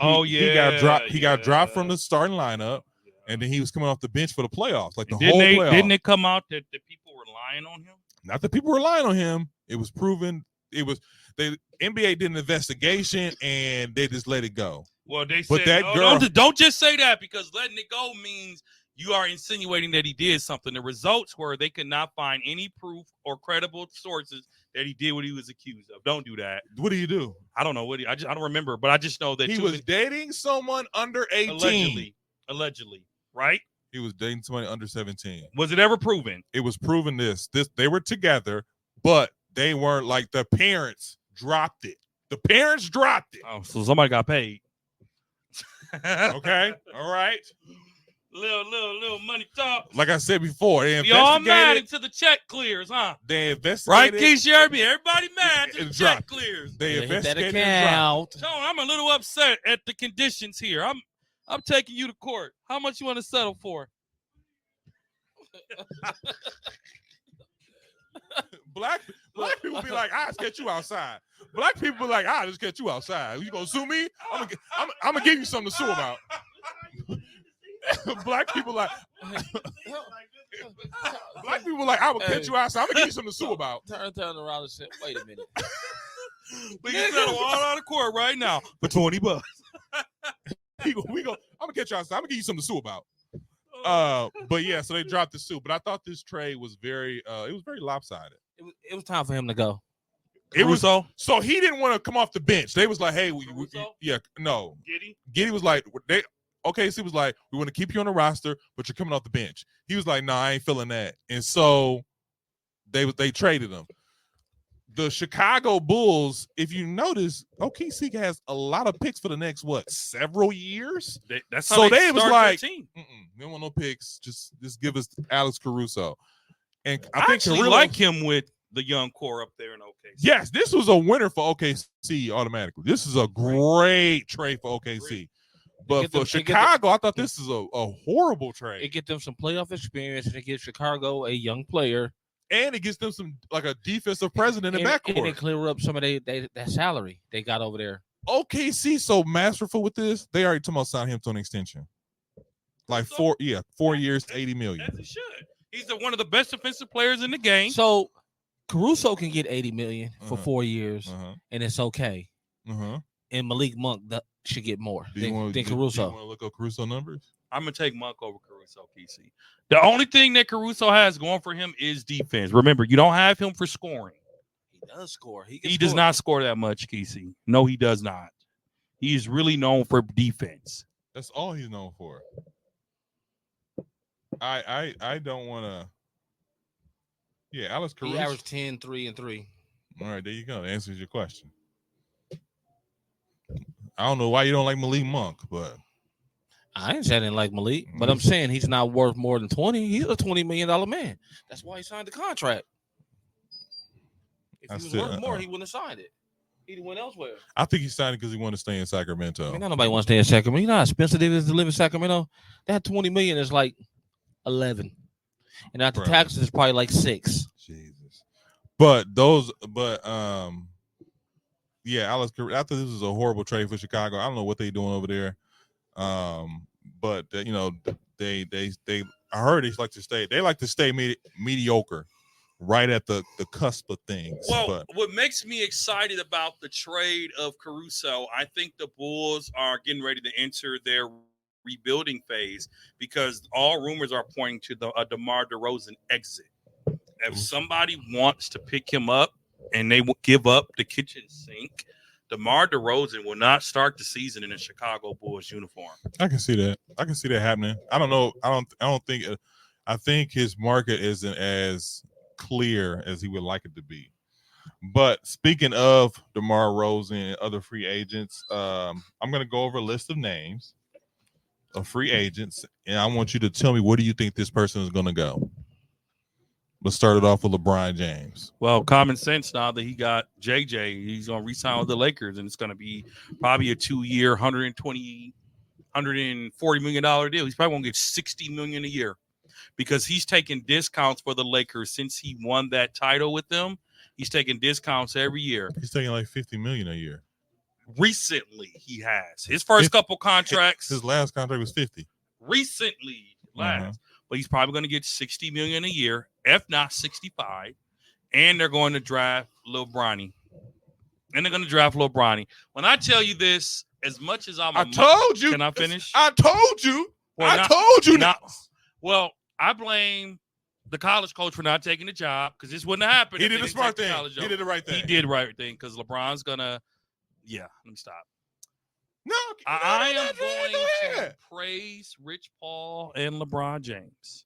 he got dropped. He got dropped from the starting lineup, and then he was coming off the bench for the playoffs, like the whole playoffs. Didn't it come out that the people were lying on him? Not that people were lying on him. It was proven. The NBA did an investigation and they just let it go. Well, they But said, that no, girl- don't just say that, because letting it go means you are insinuating that he did something. The results were they could not find any proof or credible sources that he did what he was accused of. Don't do that. What do you do? I don't know I don't remember, but I just know that He was dating someone under 18. allegedly, right? He was dating somebody under 17. Was it ever proven? It was proven this they were together, but they weren't, like, the parents dropped it. The parents dropped it. Oh, so somebody got paid. Okay. All right. Little money talk. Like I said before, they We all mad investigated. until the check clears, huh? They Right, investigated. Keith Sherby? Everybody mad till It the check dropped. clears. They Hit that investigated and dropped. account. Tone, I'm a little upset at the conditions here. I'm taking you to court. How much you want to settle for? Black people be like, I'll just get you outside. Black people be like, I'll just get you outside. You gonna sue me? I'm gonna give you something to sue about. Black people like I will catch you outside. I'm gonna give you something to sue about. Turn around and say, wait a minute. We can settle all out of court right now for $20. I'm gonna catch you outside. I'm gonna give you something to sue about. But yeah, so they dropped the suit. But I thought this trade was very lopsided. It was time for him to go. It was Caruso? so he didn't want to come off the bench. They was like, hey, Caruso? no. Giddy? Giddy was like, OKC was like, we want to keep you on the roster, but you're coming off the bench. He was like, no, I ain't feeling that. And so they traded him. the Chicago Bulls, if you notice, OKC has a lot of picks for the next several years. That's how So they they was started like, their team. we don't want no picks. Just give us Alex Caruso. And I I think actually Caruso, like him with the young core up there in OKC. Yes, this was a winner for OKC automatically. This is a great trade for OKC. But for Chicago, I thought this is a horrible trade. It get them some playoff experience, and it gives Chicago a young player. And it gets them some like a defensive presence in the backcourt. And it clear up some of that salary they got over there. OKC so masterful with this. They already talking about signing him to an extension. Like 4 years, $80 million. As he should. He's one of the best defensive players in the game. So Caruso can get $80 million for 4 years, and it's okay. And Malik Monk should get more than Caruso. Do you want to look up Caruso numbers? I'm gonna take Monk over Caruso, PC. The only thing that Caruso has going for him is defense. Remember, you don't have him for scoring. He does score. He does not score that much, Kesey. No, he does not. He is really known for defense. That's all he's known for. I don't want to. Yeah, Alex Caruso. He averaged 10, 3, and 3. All right, there you go. That answers your question. I don't know why you don't like Malik Monk, but I ain't saying I didn't like Malik, but I'm saying he's not worth more than 20. He's a $20 million man. That's why he signed the contract. If he was worth more, he wouldn't have signed it. He'd went elsewhere. I think he signed it because he wanted to stay in Sacramento. I mean, not nobody wants to stay in Sacramento. You know how expensive it is to live in Sacramento? That $20 million is like 11. And after taxes, it's probably like 6. Jesus. Yeah, Alex, after this was a horrible trade for Chicago. I don't know what they're doing over there. But you know, they I heard they like to stay mediocre, right at the cusp of things. Well, what makes me excited about the trade of Caruso, I think the Bulls are getting ready to enter their rebuilding phase because all rumors are pointing to the DeMar DeRozan exit. If somebody wants to pick him up and they will give up the kitchen sink, DeMar DeRozan will not start the season in a Chicago Bulls uniform. I can see that. I can see that happening. I don't know. I don't think. I think his market isn't as clear as he would like it to be. But speaking of DeMar DeRozan and other free agents, I'm going to go over a list of names of free agents, and I want you to tell me where do you think this person is going to go. Let's start it off with LeBron James. Well, common sense now that he got JJ, he's going to re-sign with the Lakers, and it's going to be probably a 2-year, $140 million deal. He's probably going to get $60 million a year because he's taking discounts for the Lakers since he won that title with them. He's taking discounts every year. He's taking like $50 million a year. Recently, he has his first couple contracts. His last contract was 50. Recently, but he's probably going to get $60 million a year, if not 65. And they're going to draft Lil Bronny. When I tell you this, as much as I told you. Can I finish? I told you. I told you. Well, I blame the college coach for not taking the job because this wouldn't have happened. He did a smart thing. He did the right thing. He did the right thing because LeBron's gonna. Yeah, let me stop. No, I am going to praise Rich Paul and LeBron James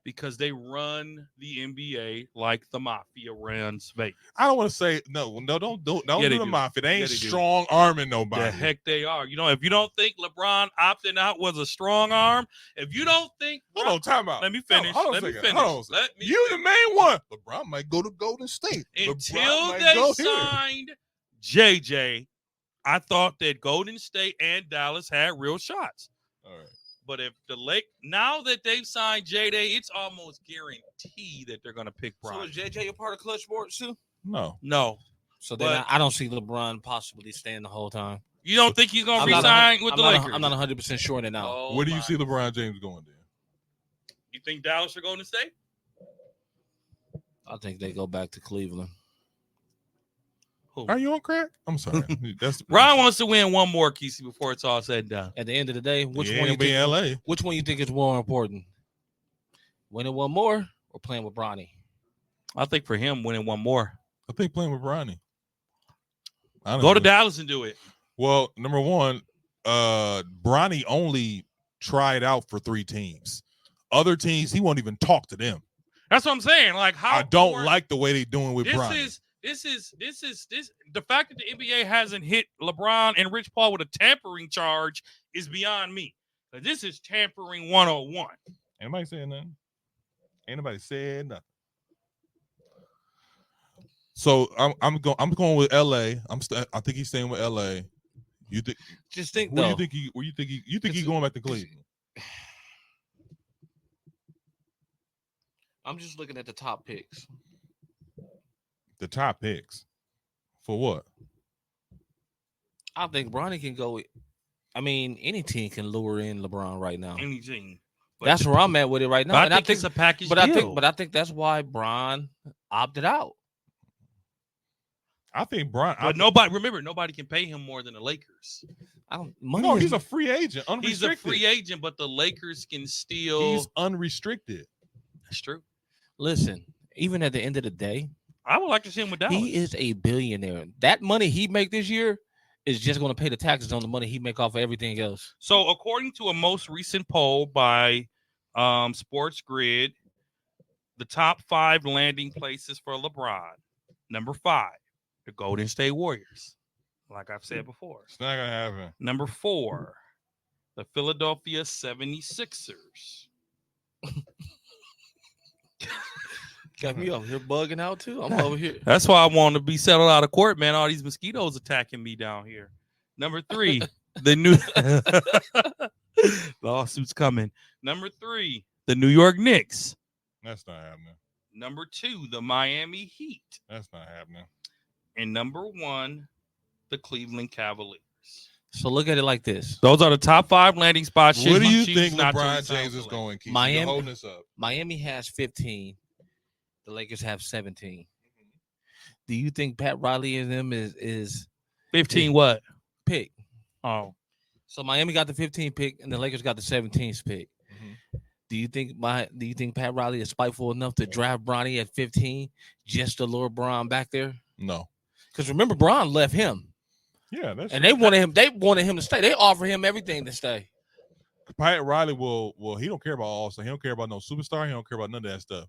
because they run the NBA like the mafia runs Vegas. I don't want to say no. Don't do the mafia. They ain't strong arming nobody. The heck they are. You know, if you don't think LeBron opting out was a strong arm, if you don't think, hold on, time out. Let me finish. Hold on, you the main one. LeBron might go to Golden State until they signed JJ. I thought that Golden State and Dallas had real shots. All right. But if now that they've signed JJ, it's almost guaranteed that they're going to pick Bron. So is JJ a part of Clutch Sports too? No. So then I don't see LeBron possibly staying the whole time. You don't think he's going to resign with the Lakers? I'm not 100% sure that now. Oh, where do you see LeBron James going then? You think Dallas are going to stay? I think they go back to Cleveland. Are you on crack? I'm sorry. Ron wants to win one more, Kesey, before it's all said and done. At the end of the day, which one you think is more important? Winning one more or playing with Bronny? I think for him, winning one more. I think playing with Bronny. Go to Dallas and do it. Well, number one, Bronny only tried out for 3 teams. Other teams, he won't even talk to them. That's what I'm saying. Like, how I don't like the way they're doing with Bronny. This. The fact that the NBA hasn't hit LeBron and Rich Paul with a tampering charge is beyond me. But this is tampering 101. Anybody saying nothing? Ain't nobody said nothing. So I'm going with LA. I think he's staying with LA. You think? Just think Where though. you think he's going back to Cleveland? I'm just looking at the top picks. The top picks for what? I think Bronny can go. I mean, any team can lure in LeBron right now. Anything. That's where I'm at with it right now. But And I think it's a package but deal. I think that's why Bron opted out. I think Bron. But nobody can pay him more than the Lakers. He's a free agent, unrestricted. He's a free agent, but the Lakers can still. He's unrestricted. That's true. Listen, even at the end of the day, I would like to see him with Dallas. he is a billionaire. That money he make this year is just going to pay the taxes on the money he make off of everything else. So, according to a most recent poll by Sports Grid, the top 5 landing places for LeBron. Number 5, the Golden State Warriors. Like I've said before. It's not gonna happen. Number 4, the Philadelphia 76ers. Got me over here bugging out too. I'm over here. That's why I want to be settled out of court, man. All these mosquitoes attacking me down here. Number 3, the new lawsuits coming. Number 3, the New York Knicks. That's not happening. Number 2, the Miami Heat. That's not happening. And number 1, the Cleveland Cavaliers. So look at it like this. Those are the top 5 landing spots. What do you Choose think not to LeBron resign James to is the going? Keith? Miami- You're holding this up. Miami has 15. The Lakers have 17. Do you think Pat Riley and them is 15 what? pick? Oh. So Miami got the 15 pick and the Lakers got the 17th pick. Mhm. Do you think Pat Riley is spiteful enough to draft Bronny at 15 just to lure Bron back there? No. Because remember, Bron left him. Yeah, that's And they wanted him to stay. They offered him everything to stay. Pat Riley will he don't care about All-Star. He don't care about no superstar. He don't care about none of that stuff.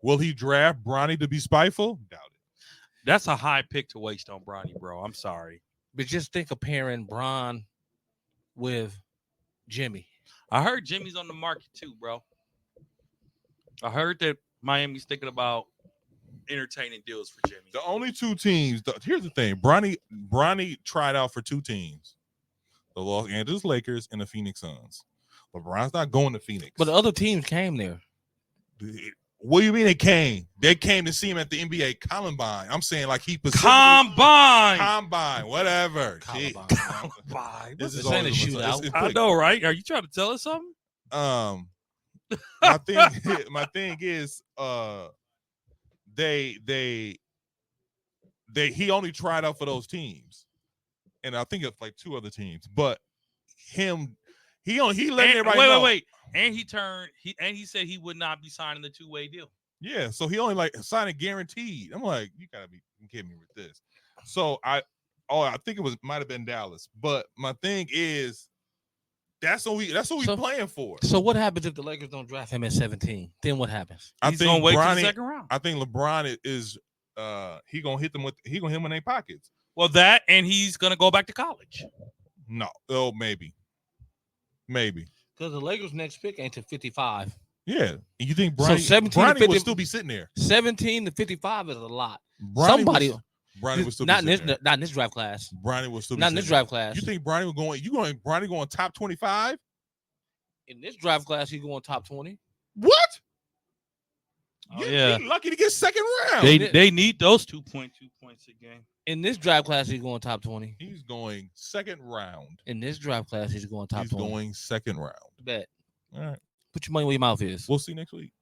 Will he draft Bronny to be spiteful? Doubt it. That's a high pick to waste on Bronny, bro. I'm sorry. But just think of pairing Bron with Jimmy. I heard Jimmy's on the market too, bro. I heard that Miami's thinking about entertaining deals for Jimmy. The only 2 teams. Here's the thing. Bronny tried out for 2 teams: the Los Angeles Lakers and the Phoenix Suns. LeBron's not going to Phoenix. But the other teams came there. What do you mean they came? They came to see him at the NBA Combine. I'm saying like he Combine, whatever. Combine. Combine. This is This ain't a always shootout. it's I quick. know, right? Are you trying to tell us something? My thing is he only tried out for those teams, and I think it's like 2 other teams. But he let everybody know. Wait. And he said he would not be signing the 2-way deal. Yeah, so he only like signed a guaranteed. I'm like, you gotta be kidding me with this. So I think it might have been Dallas. But my thing is, that's what we playing for. So what happens if the Lakers don't draft him at 17? Then what happens? He's gonna wait till the second round. I think LeBron is he gonna hit them in their pockets. Well, that and he's gonna go back to college. No, maybe. Because the Lakers' next pick ain't to 55. Yeah, and you think So Bronny, 17 to Bronny 50 would still be sitting there? 17 to 55 is a lot. Bronny Bronny would still not be in sitting this there. not in this draft class. Bronny would still be Not in this sitting draft there. class. You think Bronny Bronny going top 25? In this draft class, he's going top 20. What? Oh, yeah. He lucky to get second round. They need those 2.2 points a game. In this draft class, he's going top 20. He's going second round. In this draft class, he's going top 20. He's going second round. Bet. All right. Put your money where your mouth is. We'll see next week.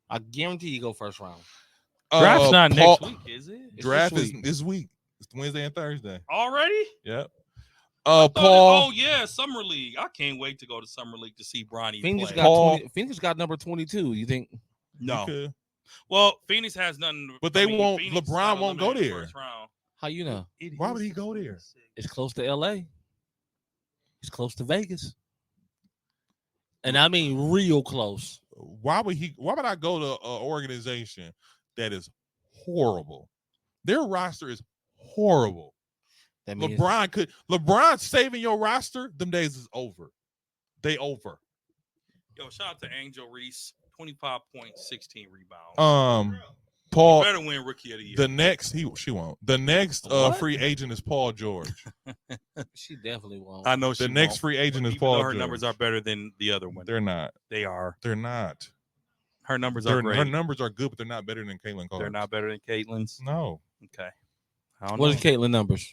I guarantee you go first round. Draft's not next week, is it? It's Draft this is week. this week. It's Wednesday and Thursday. Already? Yep. Oh Paul. yeah, Summer League. I can't wait to go to Summer League to see Bronny Phoenix play. got Phoenix got number 22. You think? No. You could. Well, Phoenix has nothing. But they won't- Phoenix LeBron got won't go eliminated there. first round. How you know? Why would he go there? It's close to LA. It's close to Vegas. And I mean real close. Why would I go to an organization that is horrible Their roster is horrible. That means LeBron saving your roster, them days is over. They over. Yo, shout out to Angel Reese, 25 points, 16 rebounds. Paul Better win Rookie of the Year. The next she won't. The next free agent is Paul George. She definitely won't. I know the next free agent is Paul George. Her numbers are better than the other one. They're not. They are. They're not. Her numbers are great. Her numbers are good, but they're not better than Caitlin Clark. They're not better than Caitlin's. No. Okay. I don't What know. is Caitlin numbers?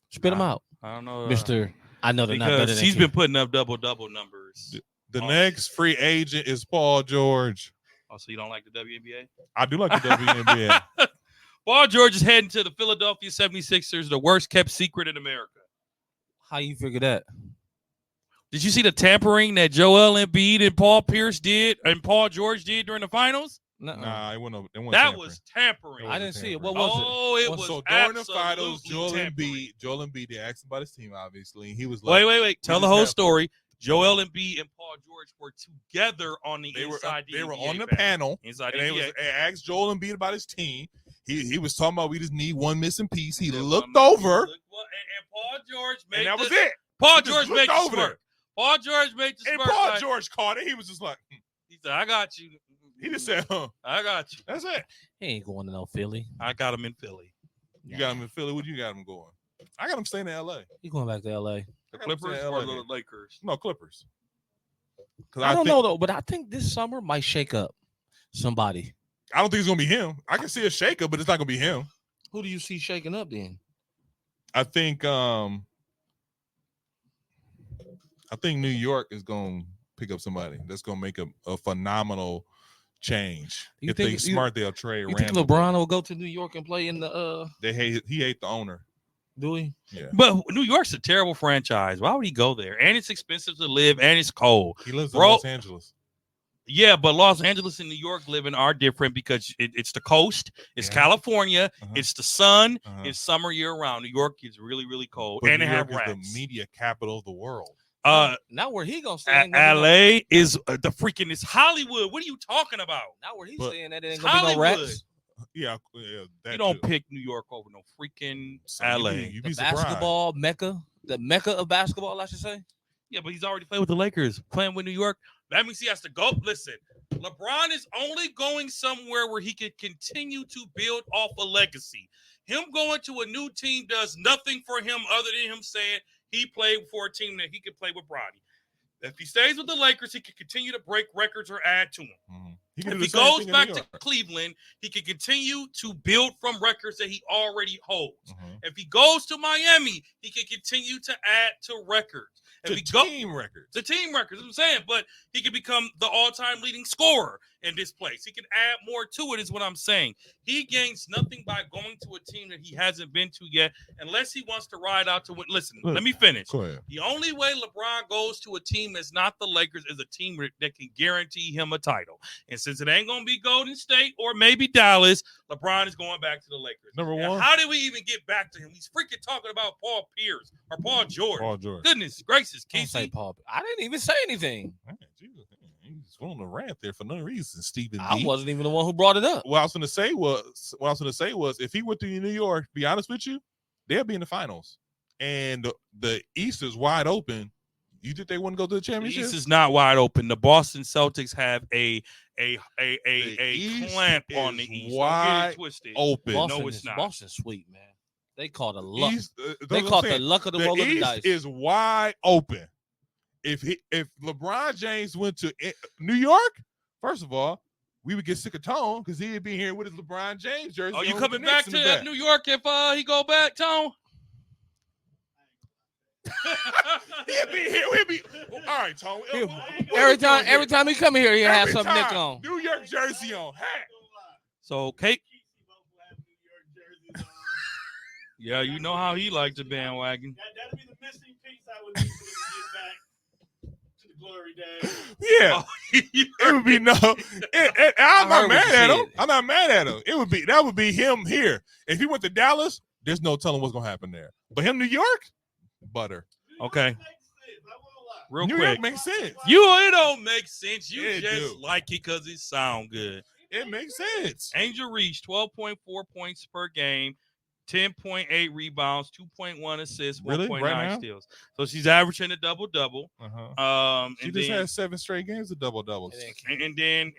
Spit them out, I don't know, Mister. I know they're not better because than she's been putting up double numbers. The next free agent is Paul George. Oh, so you don't like the WNBA? I do like the WNBA. Paul George is heading to the Philadelphia 76ers, the worst kept secret in America. How you figure that? Did you see the tampering that Joel Embiid and Paul Pierce did and Paul George did during the finals? Nah, it wasn't That tampering. was tampering. I didn't see it. What was it? Oh, it was so during the absolutely finals, Joel tampering. Embiid, they asked him about his team, obviously. And he was like, Wait. Tell the whole story. Joel Embiid and Paul George were together on the inside. They were NBA on the panel. Inside And the NBA. they asked Joel Embiid about his team. He was talking about we just need one missing piece. He looked over. And Paul George made And that was it. Paul He just George looked made over the there. smirk. Paul George made the And smirk. Paul like, George caught it. He was just like, he said, I got you. he just said, huh. I got you. That's it. He ain't going to no Philly. I got him in Philly. You got him in Philly. What you got him going? I got him staying in L.A. He going back to L.A. The I got him Clippers staying in or LA. the Lakers? No, Clippers. I don't know though, but I think this summer might shake up somebody. I don't think it's gonna be him. I can see a shakeup, but it's not gonna be him. Who do you see shaking up then? I think New York is gonna pick up somebody that's gonna make a phenomenal change. You If think they smart, they'll trade. You think LeBron will go to New York and play in the He hate the owner. Do he? Yeah. But New York's a terrible franchise. Why would he go there? And it's expensive to live, and it's cold. He lives in Bro, Los Angeles. Yeah, but Los Angeles and New York living are different because it's the coast, it's California, it's the sun, it's summer year round. New York is really, really cold, But and New they have York is rats. the media capital of the world. Not where he gonna stay. LA is the freaking it's Hollywood. What are you talking about? Not where he's But staying. That ain't It's gonna be no Hollywood. rats. Yeah, that You don't too. pick New York over no freaking So LA. You be The surprised. basketball mecca, the mecca of basketball, I should say. Yeah, but he's already played with the Lakers, playing with New York. That means he has to go. Listen, LeBron is only going somewhere where he can continue to build off a legacy. Him going to a new team does nothing for him other than him saying he played for a team that he can play with Bronny. If he stays with the Lakers, he can continue to break records or add to them. Mm-hmm. If he goes back to Cleveland, he can continue to build from records that he already holds. Mm-hmm. If he goes to Miami, he can continue to add to records. If he team records. The team records, I'm saying, but he can become the all-time leading scorer in this place. He can add more to it, is what I'm saying. He gains nothing by going to a team that he hasn't been to yet, unless he wants to ride out to win. Listen, let me finish. Go ahead. The only way LeBron goes to a team that's not the Lakers is a team that can guarantee him a title. And since it ain't going to be Golden State or maybe Dallas, LeBron is going back to the Lakers. Number and one. how did we even get back to him? He's freaking talking about Paul Pierce or Paul George. Paul George. Goodness gracious, Don't say Casey. Paul. I didn't even say anything. Man, Jesus, he's on the rant there for no reason, Stephen. I D. wasn't even the one who brought it up. What I was going to say was, if he went to New York, be honest with you, they'll be in the finals, and the East is wide open. You think they wouldn't go to the The championship? East is not wide open. The Boston Celtics have a East clamp on the is East. Don't get wide it twisted. open. Boston No, it's is not. Boston's sweet, man. They call the luck. East, They that's what caught I'm the saying. luck of the The roll of the East dice. is wide open. If LeBron James went to New York, first of all, we would get sick of Tone because he'd be here with his LeBron James jersey. Oh, you on coming with the back Knicks in the to back. New York if he go back, Tone? He'd be here. We'd be all right, Tone. Every time he come here, he has some Nick on. New York jersey on. Hat. So, Kate. Yeah, you know how he likes the bandwagon. That'd be the missing piece I would need to get back to the glory days. Yeah, it would be no. I'm not heard what mad you at said. him. I'm not mad at him. That would be him here. If he went to Dallas, there's no telling what's gonna happen there. But him, New York, butter. Okay. Real New quick. York makes sense. It don't make sense. You It just do. like it because it sound good. It makes sense. Angel Reese, 12.4 points per game, 10.8 rebounds, 2.1 assists, Really? 1.9 Right now? steals. So she's averaging a double-double. She And just then, had 7 straight games of double doubles. and then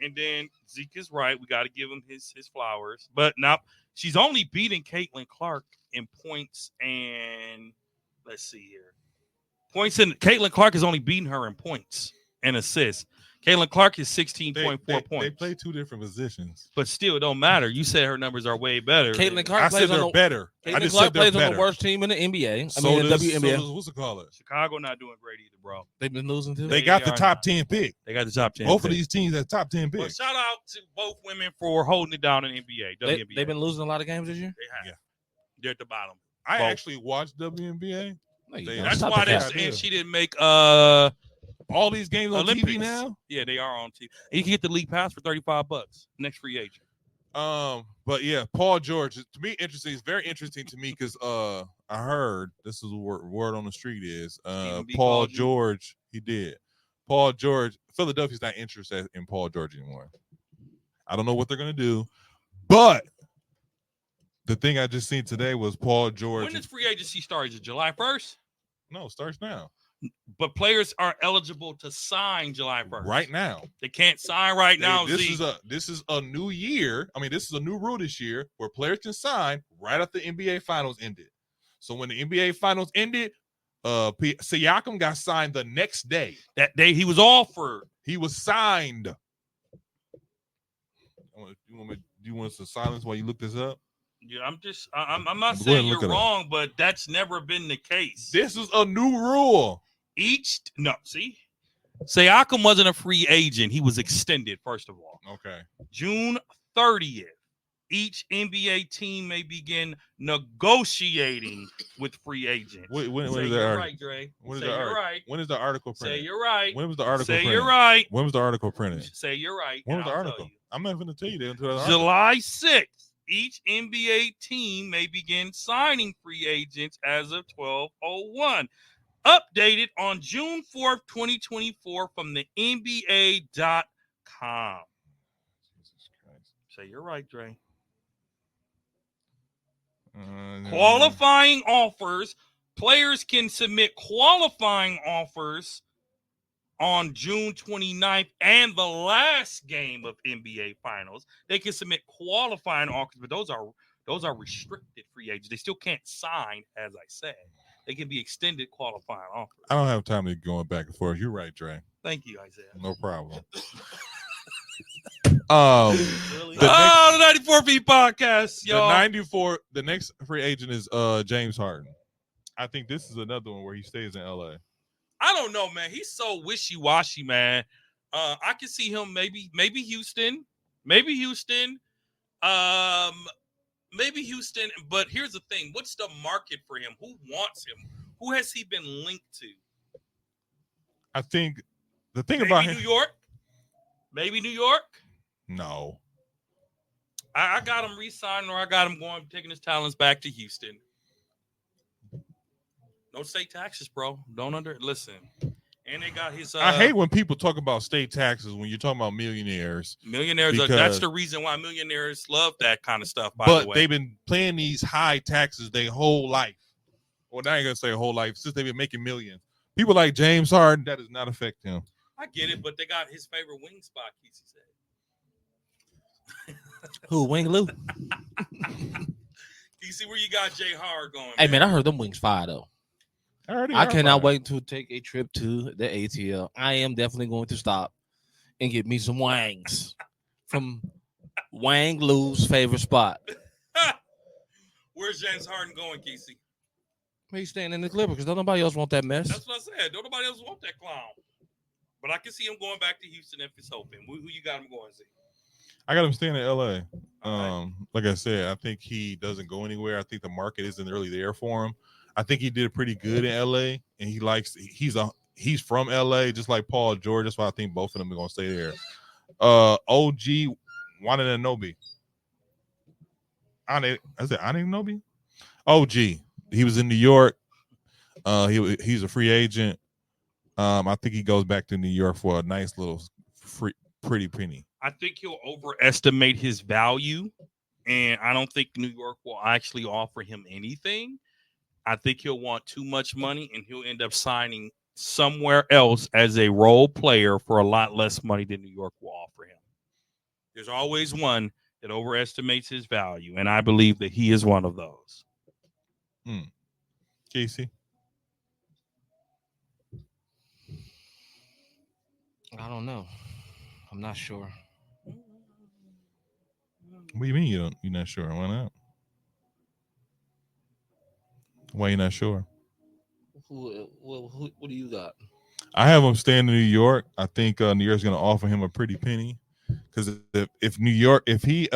Zeke is right. We got to give him his flowers. But now she's only beating Caitlin Clark in points and let's see here. Caitlin Clark is only beating her in points and assists. Caitlin Clark is 16.4 points. They play 2 different positions. But still, it don't matter. You said her numbers are way better. Caitlin Clark I plays said on they're the better. I Caitlin just Clark said they're plays on better. the worst team in the NBA. So in the WNBA. what's it called? Chicago not doing great either, bro. They've been losing too. They got the are top not. 10 pick. They got the top 10. Both of these teams have top 10 Well, picks. shout out to both women for holding it down in NBA. WNBA. They've been losing a lot of games this year. They have. Yeah. They're at the bottom. I Both. actually watched WNBA. No, you They- don't. That's Stop why the they cap. and she didn't make All these games on Olympics TV now. Yeah, they are on TV. And you can get the league pass for $35 next free agent. But yeah, Paul George, to me, interesting. It's very interesting to me because I heard this is what word on the street is. Stephen B. Paul called you? George, he did. Paul George, Philadelphia's not interested in Paul George anymore. I don't know what they're gonna do, but the thing I just seen today was Paul George. When does free agency start? Is it July 1st? No, it starts now. But players are eligible to sign July 1st. Right now. They can't sign right now. This is a new year. I mean, this is a new rule this year where players can sign right after the NBA finals ended. So when the NBA finals ended, Siakam got signed the next day. That day he was offered. He was signed. Do you want us to silence while you look this up? Yeah, I'm not Go ahead saying and look you're it up. wrong, but that's never been the case. This is a new rule. Siakam wasn't a free agent. He was extended, first of all. Okay. June 30th, each NBA team may begin negotiating with free agents. When Say is that you're article? right, Dre. When is Say the you're article? right. When is the article printed? Say you're right. When was the article Say printed? you're right. When was the article printed? Say you're right. When and was the I'll tell article? you. I'm not going to tell you that until the article. July 6th, each NBA team may begin signing free agents as of 12/01. Updated on June 4th, 2024 from the NBA.com. Jesus Christ. Say you're right, Dre. No. Qualifying offers. Players can submit qualifying offers on June 29th and the last game of NBA Finals. They can submit qualifying offers, but those are restricted free agents. They still can't sign, as I said. They can be extended qualifying offers. I don't have time to be going back and forth. You're right, Dre. Thank you, Isaiah. No problem. Really? The The 94 Feet Podcast, y'all. The next free agent is James Harden. I think this is another one where he stays in LA. I don't know, man. He's so wishy-washy, man. I can see him maybe Houston. Maybe Houston. But here's the thing. What's the market for him? Who wants him? Who has he been linked to? I think the thing Maybe about him. New York? Maybe New York? No. I got him re-signed, or I got him taking his talents back to Houston. No state taxes, bro. Listen. And they got his. I hate when people talk about state taxes when you're talking about millionaires. Millionaires. That's the reason why millionaires love that kind of stuff. By the way, But they've been paying these high taxes their whole life. Well, I ain't gonna say whole life since they've been making millions. People like James Harden, that does not affect him. I get it, but they got his favorite wing spot. Kesey said. Who, Wing Lou? Kesey, where you got Jay Hard going? Hey, man, I heard them wings fire, though. I cannot wait to take a trip to the ATL. I am definitely going to stop and get me some wangs from Wang Lou's favorite spot. Where's James Harden going, Kesey? He's staying in the Clipper because nobody else want that mess. That's what I said. Don't nobody else want that clown. But I can see him going back to Houston if it's open. Who you got him going to see? I got him staying in LA. Okay. Like I said, I think he doesn't go anywhere. I think the market isn't really there for him. I think he did pretty good in LA, and he's from LA, just like Paul George. That's why I think both of them are gonna stay there. OG Wananobi. Ananobi? OG. He was in New York. He's a free agent. I think he goes back to New York for a nice little pretty penny. I think he'll overestimate his value, and I don't think New York will actually offer him anything. I think he'll want too much money, and he'll end up signing somewhere else as a role player for a lot less money than New York will offer him. There's always one that overestimates his value, and I believe that he is one of those. Casey? I don't know. I'm not sure. What do you mean you're not sure? Why not? Why you not sure? What do you got? I have him staying in New York. I think New York's going to offer him a pretty penny because if New York, if he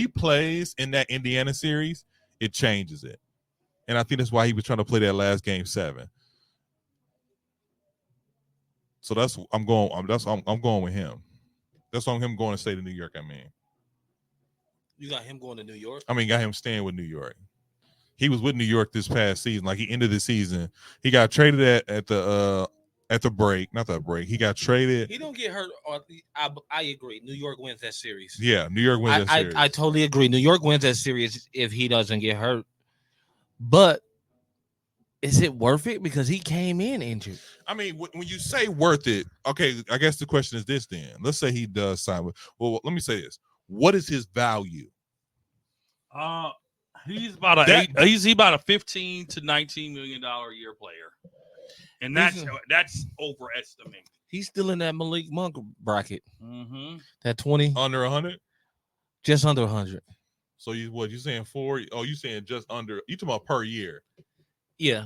plays in that Indiana series, it changes it, and I think that's why he was trying to play that last game 7. So I'm going with him. That's on him going to stay to New York. I mean, you got him going to New York. I mean, got him staying with New York. He was with New York this past season. Like he ended the season, he got traded at the break. Not that break. He got traded. He don't get hurt. I agree. New York wins that series. Yeah, New York wins that series. I totally agree. New York wins that series if he doesn't get hurt. But is it worth it? Because he came in injured. I mean, when you say worth it, okay, I guess the question is this then. Let's say he does sign with. Well, let me say this. What is his value? He's about a $15 to $19 million a year player, and that's overestimated. He's still in that Malik Monk bracket. Mm-hmm. That 20 under 100, just under 100. So you saying 4? Oh, you saying just under? You talking about per year? Yeah.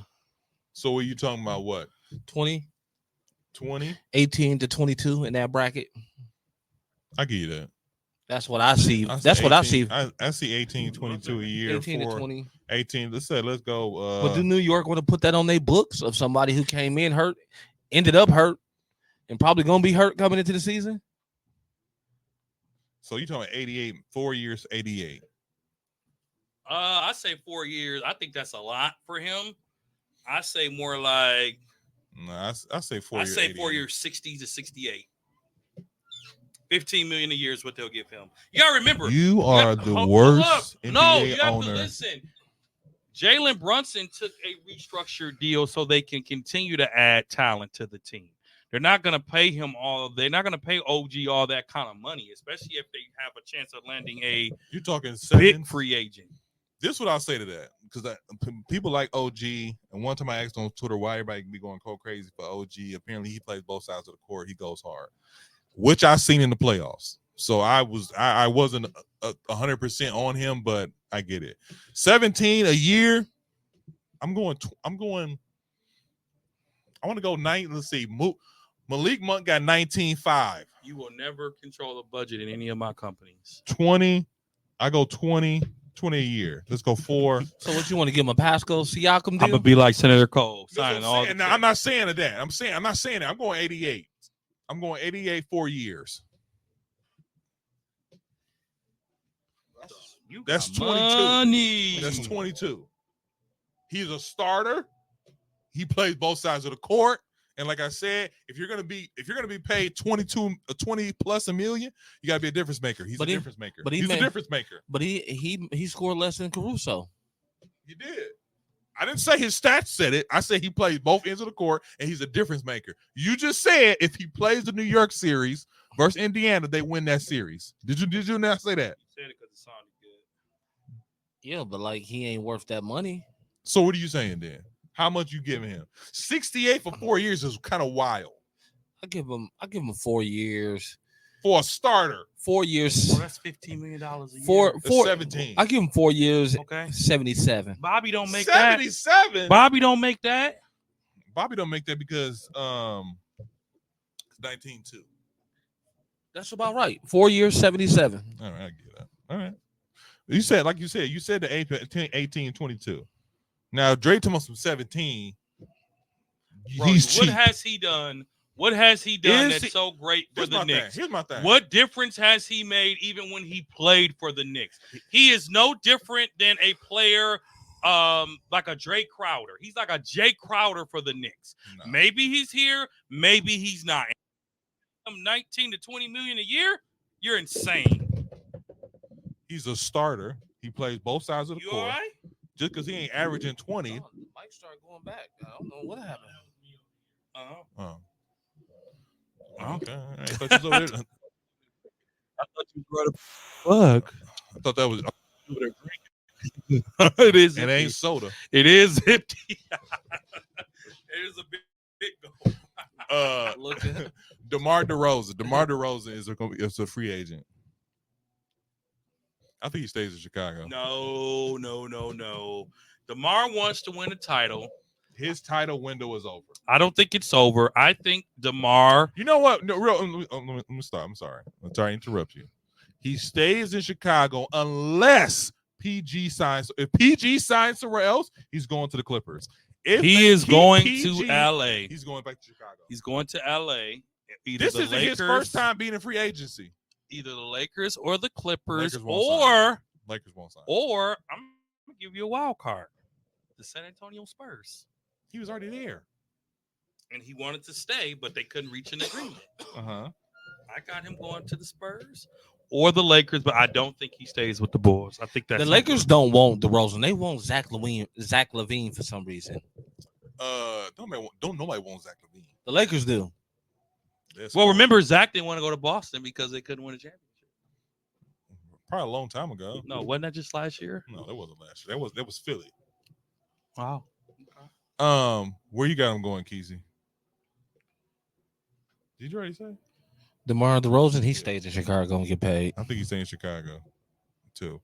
So are you talking about what? 20, 18 to 22 in that bracket. I give you that. That's what I see. That's 18, what I see. I see 18, 22 a year. 18 to 20. 18. Let's go. But do New York want to put that on their books of somebody who came in hurt, ended up hurt, and probably going to be hurt coming into the season? So you talking 88, 4 years, 88. I say 4 years. I think that's a lot for him. I say more like. No, I say 4 years. I say 4 years, 60 to 68. $15 million a year is what they'll give him. You gotta remember, you are the worst NBA you have owner. to listen. Jalen Brunson took a restructured deal so they can continue to add talent to the team. They're not going to pay him all. They're not going to pay OG all that kind of money, especially if they have a chance of landing a you're talking big free agent. This is what I'll say to that, because people like OG, and one time I asked on Twitter why everybody be going cold crazy for OG. Apparently, he plays both sides of the court. He goes hard, which I seen in the playoffs. So I wasn't 100% on him, but I get it. 17 a year. I want to go 9. Let's see. Malik Monk got 19.5. You will never control a budget in any of my companies. 20. I go 20 a year. Let's go 4. So what you want to give him a Pascal Siakam deal? I'm gonna be like Senator Cole, signing all. Now, I'm not saying that. I'm not saying that. I'm going 88. I'm going 88 4 years. That's 22. Money. That's 22. He's a starter. He plays both sides of the court. And like I said, if you're gonna be paid 20 plus a million, you gotta be a difference maker. He's a difference maker. He's a difference maker. But he scored less than Caruso. He did. I didn't say his stats said it. I said he plays both ends of the court and he's a difference maker. You just said if he plays the New York series versus Indiana, they win that series. Did you not say that? You said it because it sounded good. Yeah, but like he ain't worth that money. So what are you saying then? How much you giving him? 68 for 4 years is kind of wild. I give him 4 years. For a starter. 4 years. Well, that's $15 million a year. 17. I give him 4 years. Okay. 77. Bobby don't make 77? that. Bobby don't make that. Bobby don't make that because 19-2. That's about right. 4 years, 77. All right, I get that. All right. You said the 18, 22. Now, Dre Thomas from 17. Bro, He's cheap. What has he done? What has he done that's so great for the Knicks? Here's my thing. What difference has he made even when he played for the Knicks? He is no different than a player like a Jay Crowder. He's like a Jay Crowder for the Knicks. No. Maybe he's here, maybe he's not. $19 to $20 million a year, you're insane. He's a starter. He plays both sides of the You court. all right? Just because he ain't averaging 20. Oh, the mic started going back. I don't know what happened. Oh. Oh. Okay. I thought you was over there. I thought you brought a fuck. I thought that was. It is. It empty. ain't soda. It is empty. It is a big goal. Look at DeMar DeRozan. DeMar DeRozan is a free agent. I think he stays in Chicago. No. DeMar wants to win a title. His title window is over. I don't think it's over. I think DeMar. You know what? No, let me stop. I'm sorry. I'm sorry to interrupt you. He stays in Chicago unless PG signs. If PG signs somewhere else, he's going to the Clippers. If He is going to LA. He's going back to Chicago. He's going to LA. Either This the isn't Lakers, his first time being in free agency. Either the Lakers or the Clippers, Lakers won't sign. or Lakers won't sign. I'm gonna give you a wild card. The San Antonio Spurs. He was already there. And he wanted to stay, but they couldn't reach an agreement. Uh-huh. I got him going to the Spurs or the Lakers, but I don't think he stays with the Bulls. I think that's the Lakers don't want DeRozan. They want Zach LaVine for some reason. Don't nobody want Zach LaVine. The Lakers do. Well, remember Zach didn't want to go to Boston because they couldn't win a championship. Probably a long time ago. No, wasn't that just last year? No, that wasn't last year. That was Philly. Wow. Where you got him going, Kesey? Did you already say? DeMar DeRozan, he stays in Chicago and get paid. I think he's staying in Chicago too.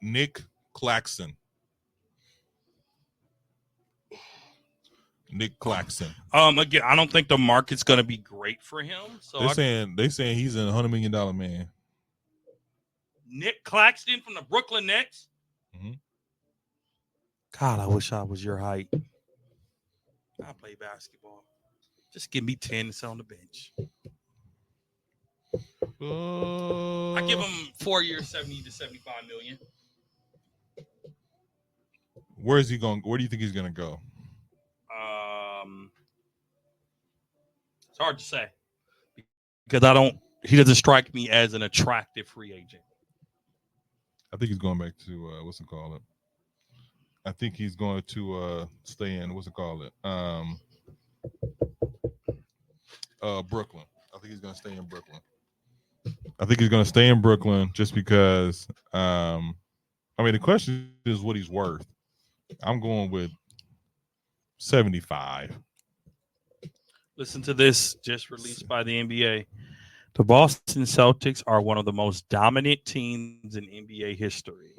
Nick Claxton. Again, I don't think the market's going to be great for him. So they saying he's a $100 million man. Nick Claxton from the Brooklyn Nets. Mm-hmm. God, I wish I was your height. I play basketball. Just give me 10 and sit on the bench. I give him 4 years, 70 to 75 million. Where is he going? Where do you think he's going to go? It's hard to say because he doesn't strike me as an attractive free agent. I think he's going back to what's it called? I think he's going to stay in what's it called? Brooklyn. I think he's going to stay in Brooklyn. I think he's going to stay in Brooklyn just because. The question is what he's worth. I'm going with 75. Listen to this, just released by the NBA. The Boston Celtics are one of the most dominant teams in NBA history.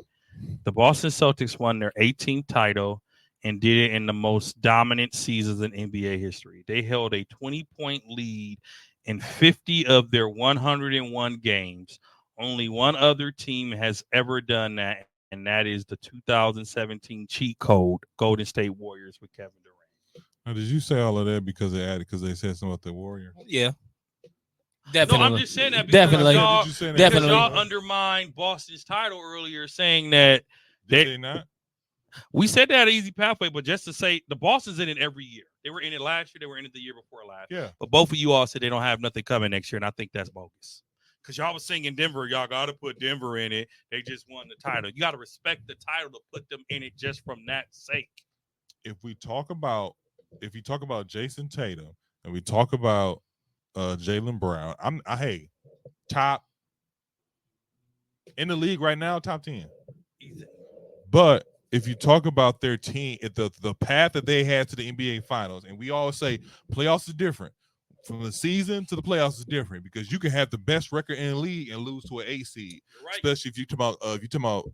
The Boston Celtics won their 18th title and did it in the most dominant seasons in NBA history. They held a 20-point lead in 50 of their 101 games. Only one other team has ever done that, and that is the 2017 cheat code Golden State Warriors with Kevin Durant. Now, did you say all of that because they said something about the Warriors? Yeah. Definitely. No, I'm just saying that because Definitely. y'all undermined Boston's title earlier, saying that Did they not? We said that easy pathway, but just to say the Boston's in it every year. They were in it last year. They were in it the year before last. Yeah. But both of you all said they don't have nothing coming next year, and I think that's bogus. Because y'all was singing Denver, y'all got to put Denver in it. They just won the title. You got to respect the title to put them in it just from that sake. If you talk about Jason Tatum and we talk about Jaylen Brown, hey, top in the league right now, top 10. Easy. But if you talk about their team, the path that they had to the NBA Finals, and we always say playoffs is different. From the season to the playoffs is different because you can have the best record in the league and lose to an 8 seed, Right. Especially if you talk about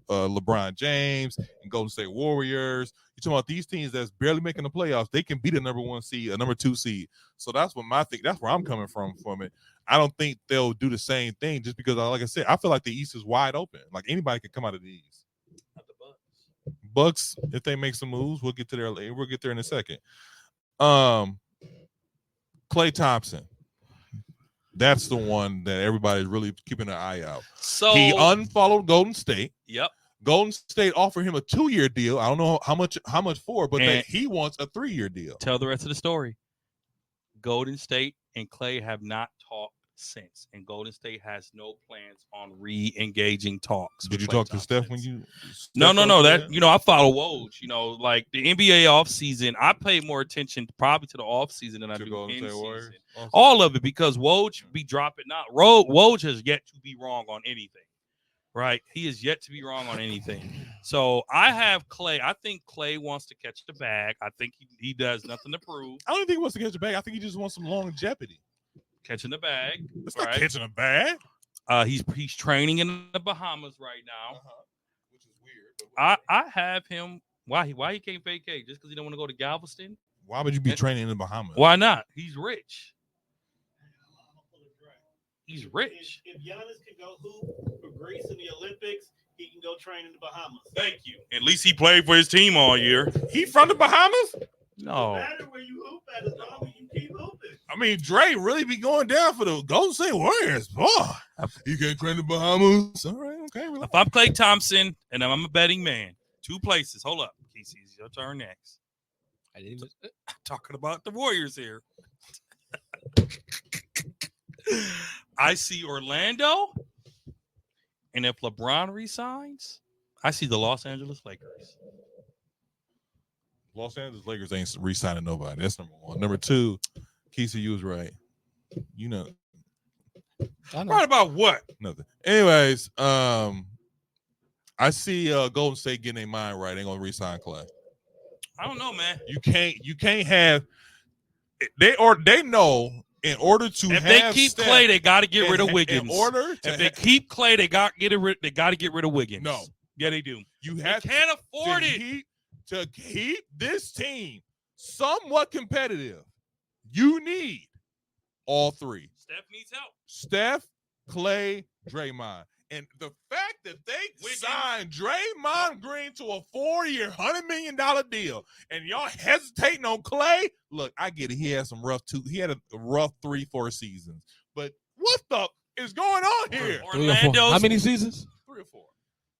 LeBron James and Golden State Warriors. You talk about these teams that's barely making the playoffs. They can beat a number 1 seed, a number 2 seed. So that's what that's where I'm coming from it. I don't think they'll do the same thing just because, like I said, I feel like the East is wide open. Like anybody can come out of the East. Bucks, if they make some moves, we'll get to there. We'll get there in a second. Klay Thompson. That's the one that everybody's really keeping an eye out. So he unfollowed Golden State. Yep. Golden State offered him a 2-year deal. I don't know how much for, but he wants a 3-year deal. Tell the rest of the story. Golden State and Clay have not talked since, and Golden State has no plans on re-engaging talks. Did you Klay talk to Thompson. Steph when you? No. Steph That I follow Woj. Like the NBA offseason, I pay more attention probably to the offseason than I do in season. Awesome. All of it because Woj be dropping out. Woj has yet to be wrong on anything. Right? He is yet to be wrong on anything. So I have Clay. I think Clay wants to catch the bag. I think he does nothing to prove. I don't think he wants to catch the bag. I think he just wants some longevity. Catching the bag. It's not catching a bag. He's training in the Bahamas right now. Which is weird. I have him. Why he can't vacate? Just because he don't want to go to Galveston? Why would you be training in the Bahamas? Why not? He's rich. He's rich. If Giannis can go hoop for Greece in the Olympics, he can go train in the Bahamas. Thank you. At least he played for his team all year. He from the Bahamas? No. No matter where you hoop at, as long as you keep hooping. I mean, Dre really be going down for the Golden State Warriors. Boy, you can't train the Bahamas. All right, okay. Relax. If I'm Klay Thompson and I'm a betting man, 2 places. Hold up. Casey, it's your turn next. I didn't even. Talking about the Warriors here. I see Orlando, and if LeBron resigns, I see the Los Angeles Lakers. Los Angeles Lakers ain't re-signing nobody. That's number one. Number two, Kesey, you was right. You know. Right about what? Nothing. Anyways, I see Golden State getting their mind right. They gonna re-sign Clay. I don't know, man. You can't have they know in order to if have they keep Steph, Clay, they got to get rid of Wiggins. In order to if they keep Clay, they got to get rid of Wiggins. No. Yeah, they do. You They have can't afford it. To keep this team somewhat competitive. You need all three. Steph needs help. Steph, Clay, Draymond. And the fact that they signed Draymond Green to a 4-year, $100 million deal, and y'all hesitating on Clay, look, I get it. He had a rough 3-4 seasons. But what the is going on here? Orlando's How many seasons? 3 or 4.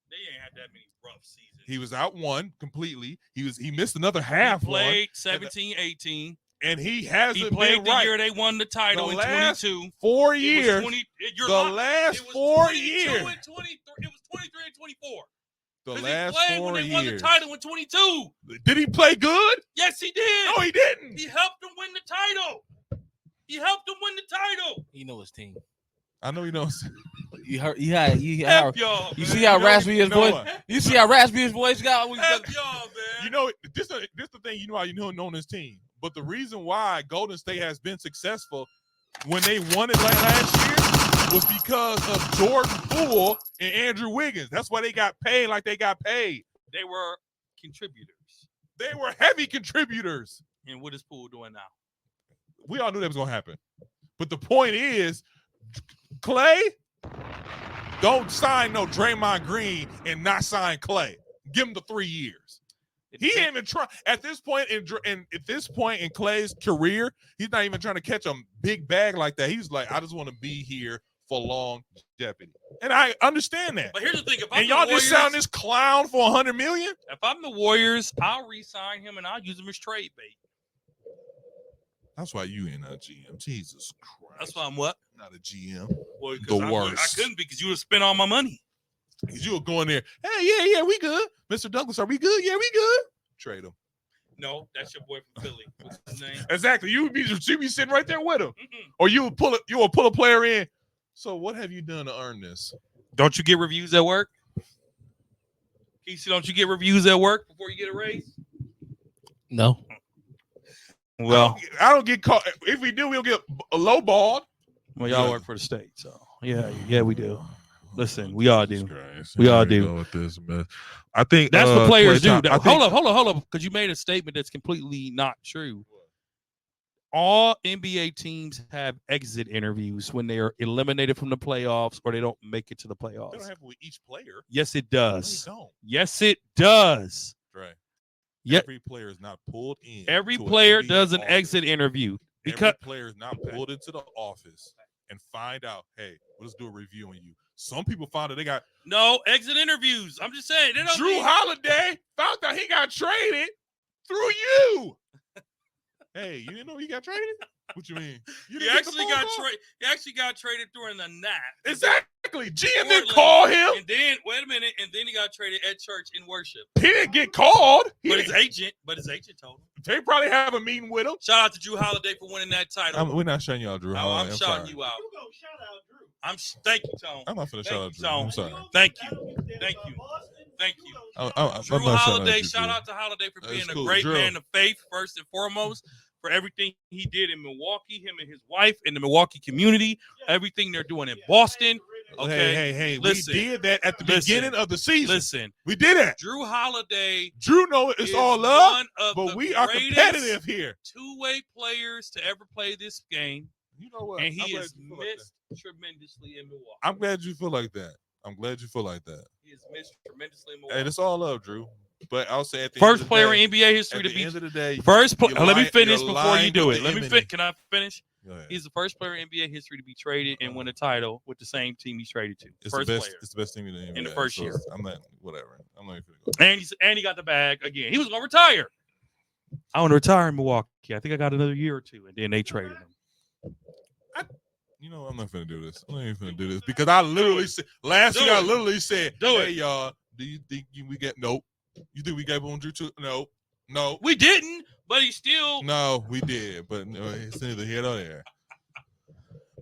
They ain't had that many rough seasons. He was out one completely. He missed another half. He played 17, 18. And he hasn't He played been the right. year they won the title The in last 22. 4 years. Last 4 years. It was 23 and 24. The He last played 4 when they years. won the title in 22. Did he play good? Yes, he did. No, he didn't. He helped them win the title. He know his team. I know he knows. You heard? F y'all, You man. see how raspy his voice? what? You see how raspy his voice got? F y'all, man. You know, this the thing. You know how you know his team. But the reason why Golden State has been successful when they won it last year was because of Jordan Poole and Andrew Wiggins. That's why they got paid like they got paid. They were contributors. They were heavy contributors. And what is Poole doing now? We all knew that was going to happen. But the point is, Clay, don't sign no Draymond Green and not sign Clay. Give him the 3 years. He ain't even trying at this point in Clay's career. He's not even trying to catch a big bag like that. He's like, I just want to be here for longevity, and I understand that. But here's the thing: if I'm and y'all just sound this clown for $100 million. If I'm the Warriors, I'll re-sign him and I'll use him as trade bait. That's why you ain't a GM. Jesus Christ. That's why I'm what? Not a GM. Well, The worst. I couldn't because you would have spent all my money. Because you were going there. Hey, yeah, we good. Mr. Douglas, are we good? Yeah, we good. Trade him. No, that's your boy from Philly. What's his name? Exactly. You'd be sitting right there with him. Mm-mm. Or you would pull a player in. So what have you done to earn this? Don't you get reviews at work? Casey, don't you get reviews at work before you get a raise? No. Well, I don't get caught. If we do, we'll get a low balled. well, y'all work for the state, so yeah, we do. Listen, we all do. Christ. We all Here do. go with this, man. I think That's what players Klay do. Thompson- Hold up, because you made a statement that's completely not true. All NBA teams have exit interviews when they are eliminated from the playoffs or they don't make it to the They don't playoffs. happen with each player. Yes, it No, does. they don't. Yes, it does. Right. Yeah, Every player is not pulled in. every to player NBA does an office. exit interview because Every player is not pulled into the office and find out, hey, let's do a review on you. Some people found out they got no exit interviews. I'm just saying. They don't Drew Holiday found out he got traded through you. Hey, you didn't know he got traded? What you mean? You He didn't get the actually phone got call? traded. He actually got traded during the night. Exactly. GM didn't Portland. call him. And then wait a minute, and then he got traded at church in worship. He didn't get called. But his agent told him. They probably have a meeting with him. Shout out to Drew Holiday for winning that title. We're not shutting y'all, Drew. I'm shouting sorry. you out. You gonna shout out Drew? Thank you, Tone. I'm not finna Thank shout you, out Drew. Tone. I'm sorry. Thank you. Thank you. Thank you. I'm Drew not shouting Holiday, you, shout Drew. out to Holiday for being That's a cool. great Drew. man of faith, first and foremost, for everything he did in Milwaukee, him and his wife in the Milwaukee community, everything they're doing in Boston. Okay. Hey, Listen. we did that at the Listen. beginning of the season. Listen, We did it. Drew Holiday Drew know it's is all love, one of but the we are greatest competitive here. two-way players to ever play this game, You know what? and he I'm glad is you feel like that. missed tremendously in Milwaukee. I'm glad you feel like that. He is missed tremendously in Milwaukee. Hey, it's all love, Drew. But I'll say at the First end of the player day, in NBA history at to the be end of the day, first player. you're Let me lying- finish you're before you lying do with it. the Let me enemy. Can I finish? Go ahead. He's the first player in NBA history to be traded and win a title with the same team he's traded to. It's First the best. player. It's the best team in the NBA. In the first year. I'm not. Whatever. I'm not even gonna go. And he got the bag again. He was gonna retire. I want to retire in Milwaukee. I think I got another year or two, and then they traded him. You know, I'm not gonna do this. I'm not even gonna do this because I literally said last Do week. I it. literally said, Do "Hey, it. y'all, do you think we get nope? You think we gave on Drew too? No, We didn't, but he still. no, we did, but it's neither here nor there."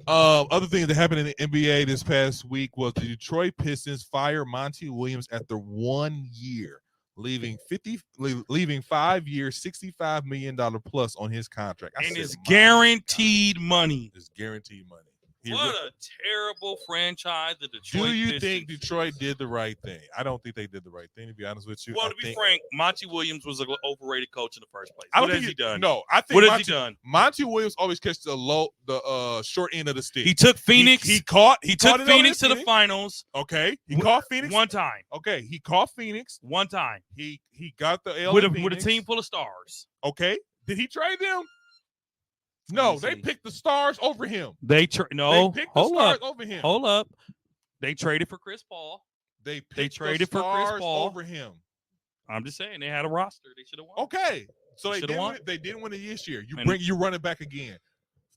Other things that happened in the NBA this past week was the Detroit Pistons fired Monty Williams after 1 year, leaving 5 years, $65 million plus on his contract. I And said, it's "My guaranteed money. God, it's guaranteed money." What a terrible franchise the Detroit Do you Pistons. think Detroit did the right thing? I don't think they did the right thing, to be honest with you. Well, I to be think- frank, Monty Williams was an overrated coach in the first place. I don't What think has he done? No, I think What has Monty, he done? Monty Williams always catches the short end of the stick. He took Phoenix. He caught. He caught took it over Phoenix in to the finals. Okay, he caught Phoenix one time. Okay, he caught Phoenix. One time He got the L with in a Phoenix. team full of stars. Okay, did he trade them? Let No, me they see. picked the stars over him. They picked the Hold over him. Hold up. They traded for Chris Paul. They picked traded the for Chris stars Paul. over him. I'm just saying they had a roster. They should have won. Okay, so They they should've didn't won. win. They didn't win it this year. And- You run it back again.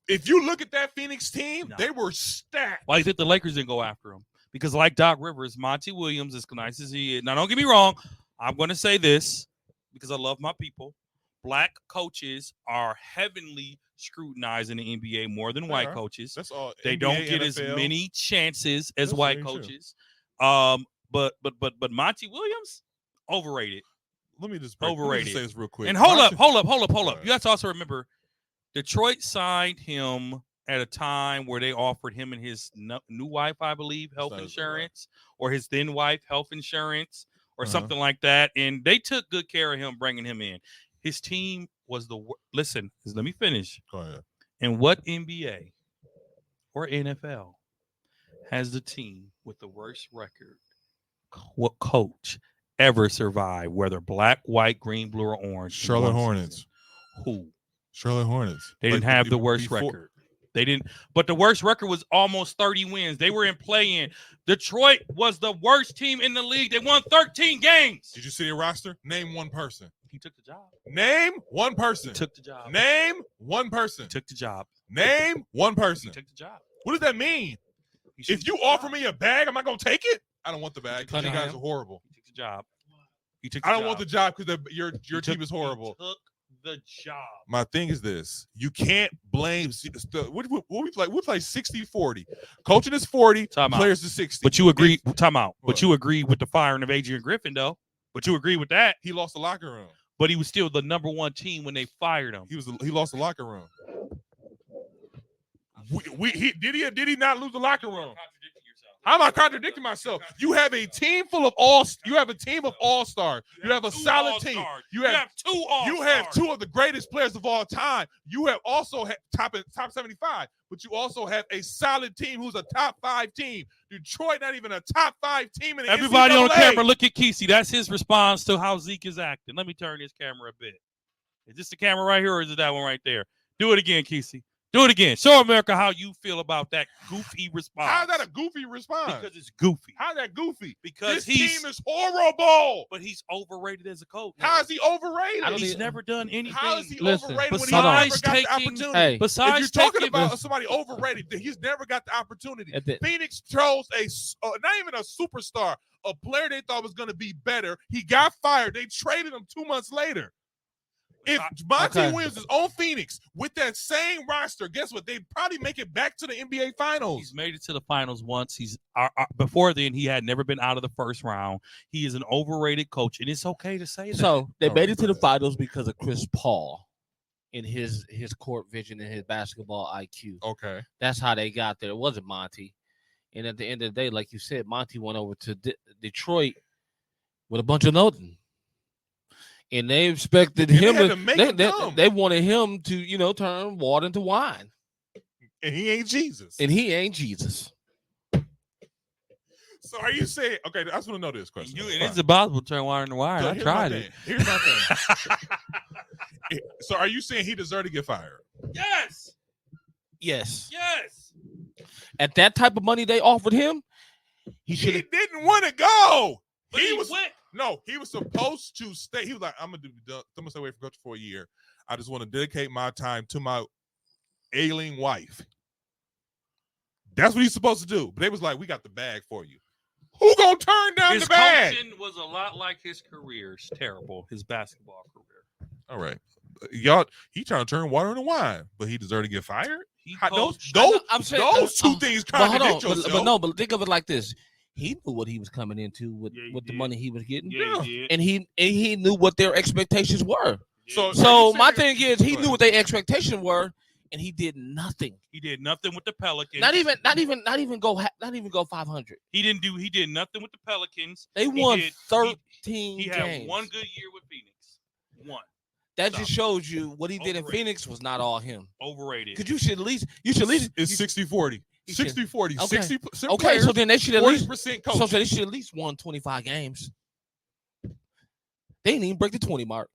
If you look at that Phoenix team, No. they were stacked. Why do you think the Lakers didn't go after him? Because like Doc Rivers, Monty Williams, as nice as he is. Now, don't get me wrong. I'm going to say this because I love my people. Black coaches are heavily scrutinized in the NBA more than white are. coaches. That's all. They NBA, don't get as NFL. many chances as That's white very true. coaches. But Monty Williams, overrated. Let me just let me Overrated. just say this real quick. And hold Monty- up. Right. You have to also remember, Detroit signed him at a time where they offered him and his new wife, I believe, health Sounds insurance, or his then wife health insurance, or Uh-huh. something like that. And they took good care of him, bringing him in. His team was listen. Let me finish. Go ahead. And what NBA or NFL has the team with the worst record? What coach ever survived, whether black, white, green, blue, or orange? in Charlotte one Hornets. season? Who? Charlotte Hornets. They didn't Like, have the worst before- record. They didn't, but the worst record was almost 30 wins. They were in play-in. Detroit was the worst team in the league. They won 13 games. Did you see their roster? Name one person. He took the job. Name one person. Took the job. Name one person. Took the job. Name one He person. took the job. What does that mean? He should If you take the offer job. me a bag, am I gonna take it? I don't want the bag because you Cunningham. guys are horrible. He took the job. He took the I job. don't want the job because your He team took- is horrible. He took the job. My thing is this: you can't blame. What we play? We play 60-40. Coaching is 40. Time out. Players is 60. But you agree, time out. What? But you agree with the firing of Adrian Griffin, though. But you agree with that. He lost the locker room. But he was still the number one team when they fired him. He lost the locker room. Did he not lose the locker room? How am I contradicting myself? You have a team full of all-stars. You have a solid team. You have two all. You have two of the greatest players of all time. You have also top 75, but you also have a solid team who's a top 5 team. Detroit, not even a top 5 team in the Everybody on the NCAA. camera, look at Kesey. That's his response to how Zeke is acting. Let me turn this camera a bit. Is this the camera right here, or is it that one right there? Do it again, Kesey. Do it again. Show America how you feel about that goofy response. How's that a goofy response? Because it's goofy. How's that goofy? Because this team is horrible. But he's overrated as a coach. How is he overrated? He's never done anything. How is he Listen, overrated when he besides never got the taking- opportunity? Hey, Besides, if you're talking taking- about somebody overrated, then he's never got the opportunity. Phoenix chose not even a superstar, a player they thought was going to be better. He got fired. They traded him 2 months later. If Monty Williams is on Phoenix with that same roster, guess what? They probably make it back to the NBA Finals. He's made it to the finals once. He's before then he had never been out of the first round. He is an overrated coach, and it's okay to say that. So they made it to the finals because of Chris Paul and his court vision and his basketball IQ. Okay, that's how they got there. It wasn't Monty. And at the end of the day, like you said, Monty went over to Detroit with a bunch of nothing. And they expected him they wanted him to, turn water into wine. And he ain't Jesus. So are you saying, okay, I just want to know this question. It is impossible to turn water into wine. So I tried it. Here's my thing. So are you saying he deserved to get fired? Yes. At that type of money they offered him, he didn't want to go. But he was went. No, he was supposed to stay. He was like, I'm gonna stay away from coaching for a year. I just want to dedicate my time to my ailing wife. That's what he's supposed to do. But they was like, we got the bag for you. Who gonna turn down the bag? His coaching was a lot like his career. It's terrible. His basketball career. All right. Y'all, he trying to turn water into wine, but he deserved to get fired? Those two things contradict yourself. But think of it like this. He knew what he was coming into with the money he was getting. Yeah. And he knew what their expectations were. Yeah. So my thing is he knew what their expectations were, and he did nothing. He did nothing with the Pelicans. Not even go 500. He did nothing with the Pelicans. They won 13 He games. had one good year with Phoenix. One. That just shows you what he did in Phoenix was not all him. Overrated. Because you should at least it's 60-40. 60-40. Okay. 60% Okay, players, so then they should at least 40% coach. So they should at least won 25 games. They didn't even break the 20 mark.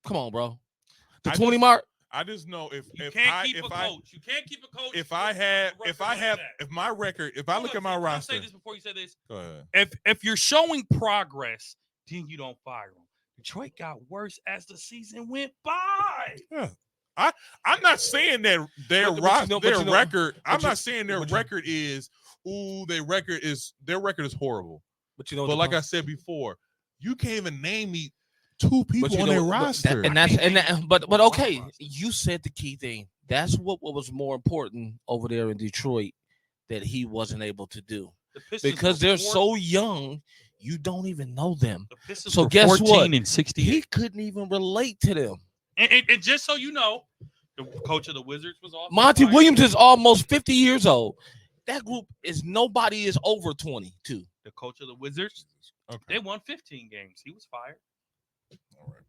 Come on, bro. The 20 mark. I just know if you can't keep a coach. If my record, if I look at my roster. I'll say this before you say this. Go ahead. If you're showing progress, then you don't fire them. Detroit got worse as the season went by. Yeah. I'm not saying that their record. I'm not saying their record is their record is horrible. But like I said before, you can't even name me two people on their roster. But okay, you said the key thing. That's what was more important over there in Detroit that he wasn't able to do. Because they're so young, you don't even know them. So guess what? And 68. He couldn't even relate to them. And just so you know, the coach of the Wizards was also Monty Williams is almost 50 years old. That group nobody is over 22. The coach of the Wizards, they won 15 games. He was fired. All right.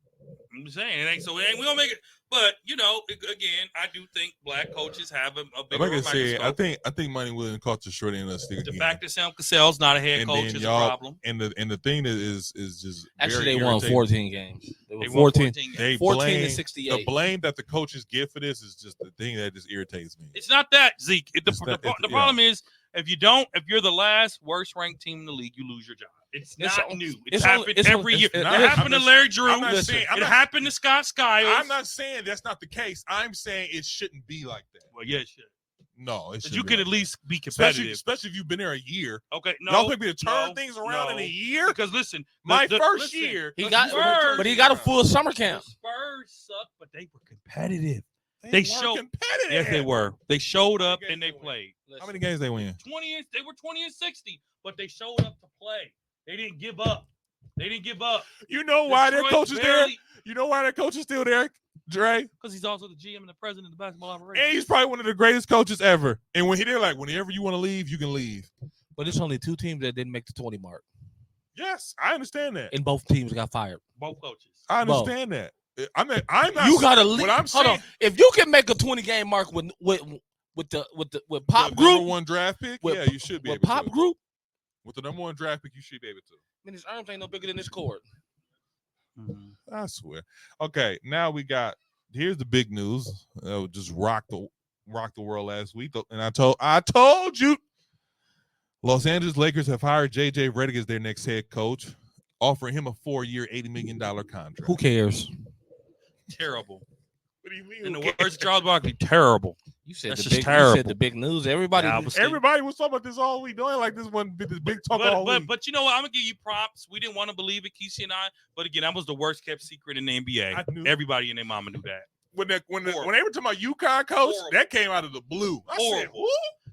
I'm just saying it ain't so. We gonna make it, but again, I do think black coaches have a bigger microscope. I think Monty Williams caught the short end of the stick again. The fact that Sam Cassell's not a head coach is a problem. And the thing that is just actually they won 14 games. They won 14 games. They 14 blame, to 68. The blame that the coaches get for this is just the thing that just irritates me. It's not that, Zeke. The problem is if you're the last worst ranked team in the league, you lose your job. It's not new. It's happened every year. It happened to Larry Drew. It happened to Scott Skiles. I'm not saying that's not the case. I'm saying it shouldn't be like that. Well, yeah, it should. No, it should. You can at least be competitive, especially if you've been there a year. Okay, no, y'all think we to turn things around in a year? Because listen, my first year, he got a full summer camp. The Spurs sucked, but they were competitive. They showed competitive. Yes, they were. They showed up and they played. How many games they win? 20. They were 20-60, but they showed up to play. They didn't give up. You know why their coach is there? You know why their coach is still there, Dre? Because he's also the GM and the president of the basketball operation. And he's probably one of the greatest coaches ever. And they're like, whenever you want to leave, you can leave. But it's only two teams that didn't make the 20 mark. Yes, I understand that. And both teams got fired. Both coaches. I understand that. I'm not. You gotta leave. Hold on. If you can make a 20-game mark with Pop Group, number one draft pick, you should be able to. With Pop Group, with the number one draft pick, you should be able to. I mean, his arms ain't no bigger than this court. I swear. Okay, now we got here's the big news. That would just rock the world last week. And I told you, Los Angeles Lakers have hired JJ Redick as their next head coach, offering him a 4-year, $80 million contract. Who cares? Terrible. What do you mean? In the words of Charles Barkley, terrible. You said That's the just big. terrible. You said the big news. Everybody. Yeah, Everybody was talking about this all week. Doing like this one, this big talk all week. But you know what? I'm gonna give you props. We didn't want to believe it, Kesey and I. But again, that was the worst kept secret in the NBA. Everybody and their mama knew that. When they were talking about UConn coach, that came out of the blue. I said, who?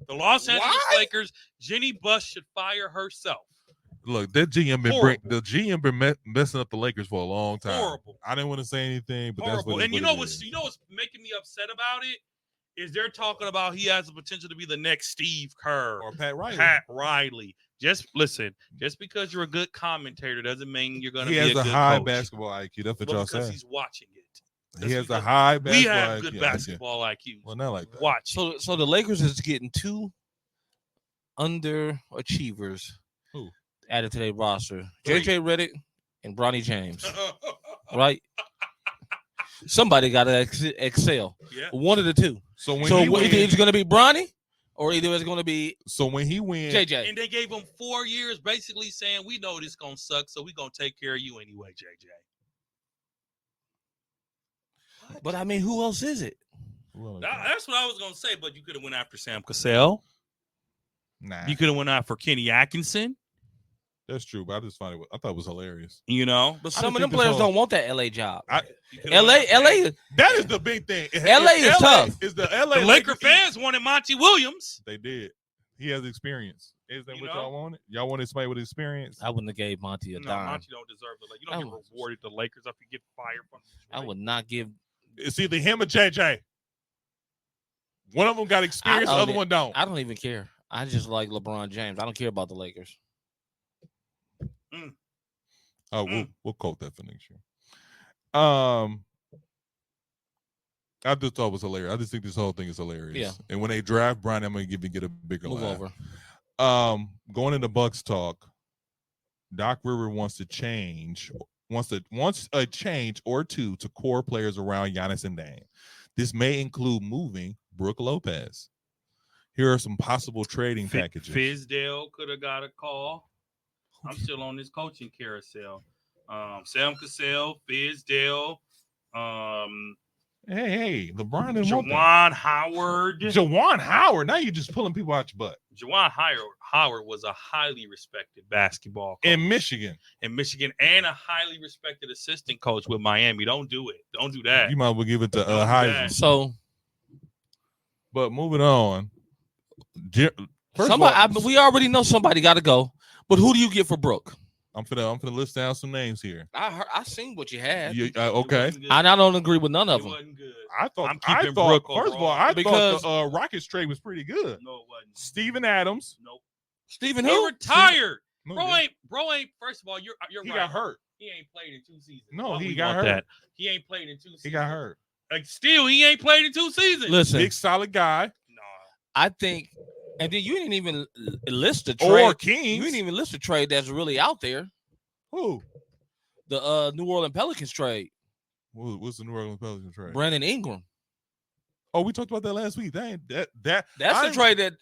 The Los Angeles Lakers, Jenny Buss should fire herself. Look, that GM been messing up the Lakers for a long time. Horrible. I didn't want to say anything, but horrible. That's and what you know what's making me upset about it is they're talking about he has the potential to be the next Steve Kerr or Pat Riley. Just listen. Just because you're a good commentator doesn't mean you're going to be a good coach. He has a high basketball IQ. That's what y'all say. Because he's watching it. He has a high basketball IQ. We have good basketball IQ. Well, not like that. Watch. So the Lakers is getting 2 underachievers added to their roster. JJ Redick and Bronny James. Right? Somebody got to excel. Yeah. One of the two. So either it's going to be Bronny or either it's going to be when he wins JJ. And they gave him 4 years basically saying, we know this going to suck, so we're going to take care of you anyway, JJ. But I mean, who else is it? That's what I was going to say, but you could have went after Sam Cassell. Nah. You could have went after Kenny Atkinson. That's true, but I just find I thought it was hilarious. You know, but some of them players don't want that LA job. LA. That is the big thing. LA is tough. Is the LA the Laker fans wanted Monty Williams. They did. He has experience. Is that what y'all wanted? Y'all wanted somebody with experience? I wouldn't have gave Monty a dime. Monty don't deserve it. You don't get rewarded the Lakers if you get fired from. I would not give. It's either him or JJ. One of them got experience, the other one don't. I don't even care. I just like LeBron James. I don't care about the Lakers. We'll quote that for next year. I just thought it was hilarious. I just think this whole thing is hilarious. Yeah. And when they draft Brian, I'm gonna get a bigger move laugh. over. Going into Bucks talk, Doc Rivers wants a change or two to core players around Giannis and Dame. This may include moving Brook Lopez. Here are some possible trading packages. Fizdale could have got a call. I'm still on this coaching carousel. Sam Cassell, Fizdale, Hey, LeBron and Juwan Howard. Juwan Howard. Now you're just pulling people out your butt. Juwan Howard was a highly respected basketball coach in Michigan, and a highly respected assistant coach with Miami. Don't do it. Don't do that. You might as well give it to Heisman. So, but moving on. We already know somebody got to go. But who do you get for Brook? I'm gonna list down some names here. I seen what you had. Okay. I don't agree with none of them. I thought Brook first of all, I thought the Rockets trade was pretty good. No, it wasn't. Steven Adams. Nope. Steven He who? retired. Bro ain't. First of all, you're he right. got hurt. He ain't played in 2 seasons. No, he got hurt. He ain't played in 2 seasons. He got hurt. Like still, he ain't played in 2 seasons. Listen, big solid guy. No, I think, and then you didn't even list the trade. Or Kings. You didn't even list the trade that's really out there. Who? The New Orleans Pelicans trade. What's the New Orleans Pelicans trade? Brandon Ingram. Oh, we talked about that last week. That's the trade that.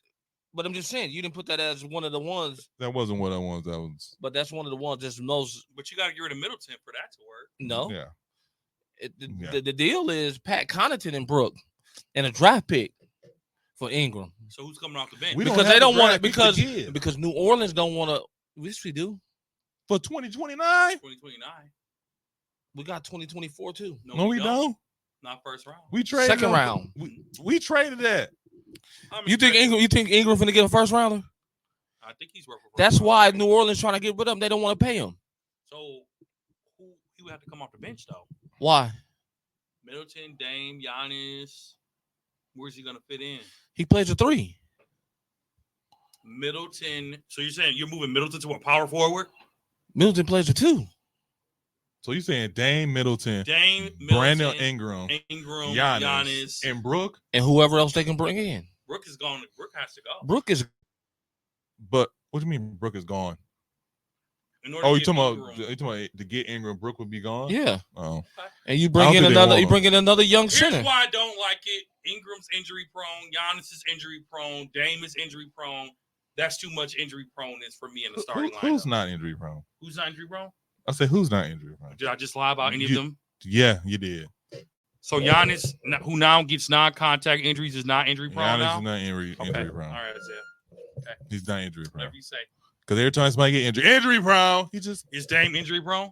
But I'm just saying, you didn't put that as one of the ones. That wasn't what I wanted. That was. But that's one of the ones that's most. But you got to get rid of Middleton for that to work. No. Yeah. The deal is Pat Connaughton and Brook and a draft pick for Ingram. So who's coming off the bench? Because they don't want it because New Orleans don't want to. Yes, we do. For 2029? 2029. We got 2024 too. No, we don't. Not first round. We traded second round. We traded that. You think Ingram finna get a first rounder? I think he's worth. That's why New Orleans trying to get rid of him. They don't want to pay him. So he would have to come off the bench though. Why? Middleton, Dame, Giannis. Where's he gonna fit in? He plays a 3. Middleton. So you're saying you're moving Middleton to a power forward? Middleton plays a 2. So you're saying Dame, Middleton, Brandon Ingram, Giannis, and Brook, and whoever else they can bring in. Brook is gone. Brook has to go. Brook is. But what do you mean Brook is gone? In order Oh, to you get talking Ingram. about to get Ingram, Brook would be gone? Yeah. Oh, And you I bring don't in think they another. want You bring in another young Here's center. why I don't like it. Ingram's injury prone. Giannis is injury prone. Dame is injury prone. That's too much injury proneness for me in the starting lineup. Who's not injury prone? Who's not injury prone? I said who's not injury prone? Did I just lie about any of them? Yeah, you did. So Giannis, who now gets non-contact injuries, is not injury prone Giannis now? is not injury prone. All right, Isaiah. Okay. He's not injury prone. Whatever you say. Because every time somebody get injury prone, Is Dame injury prone?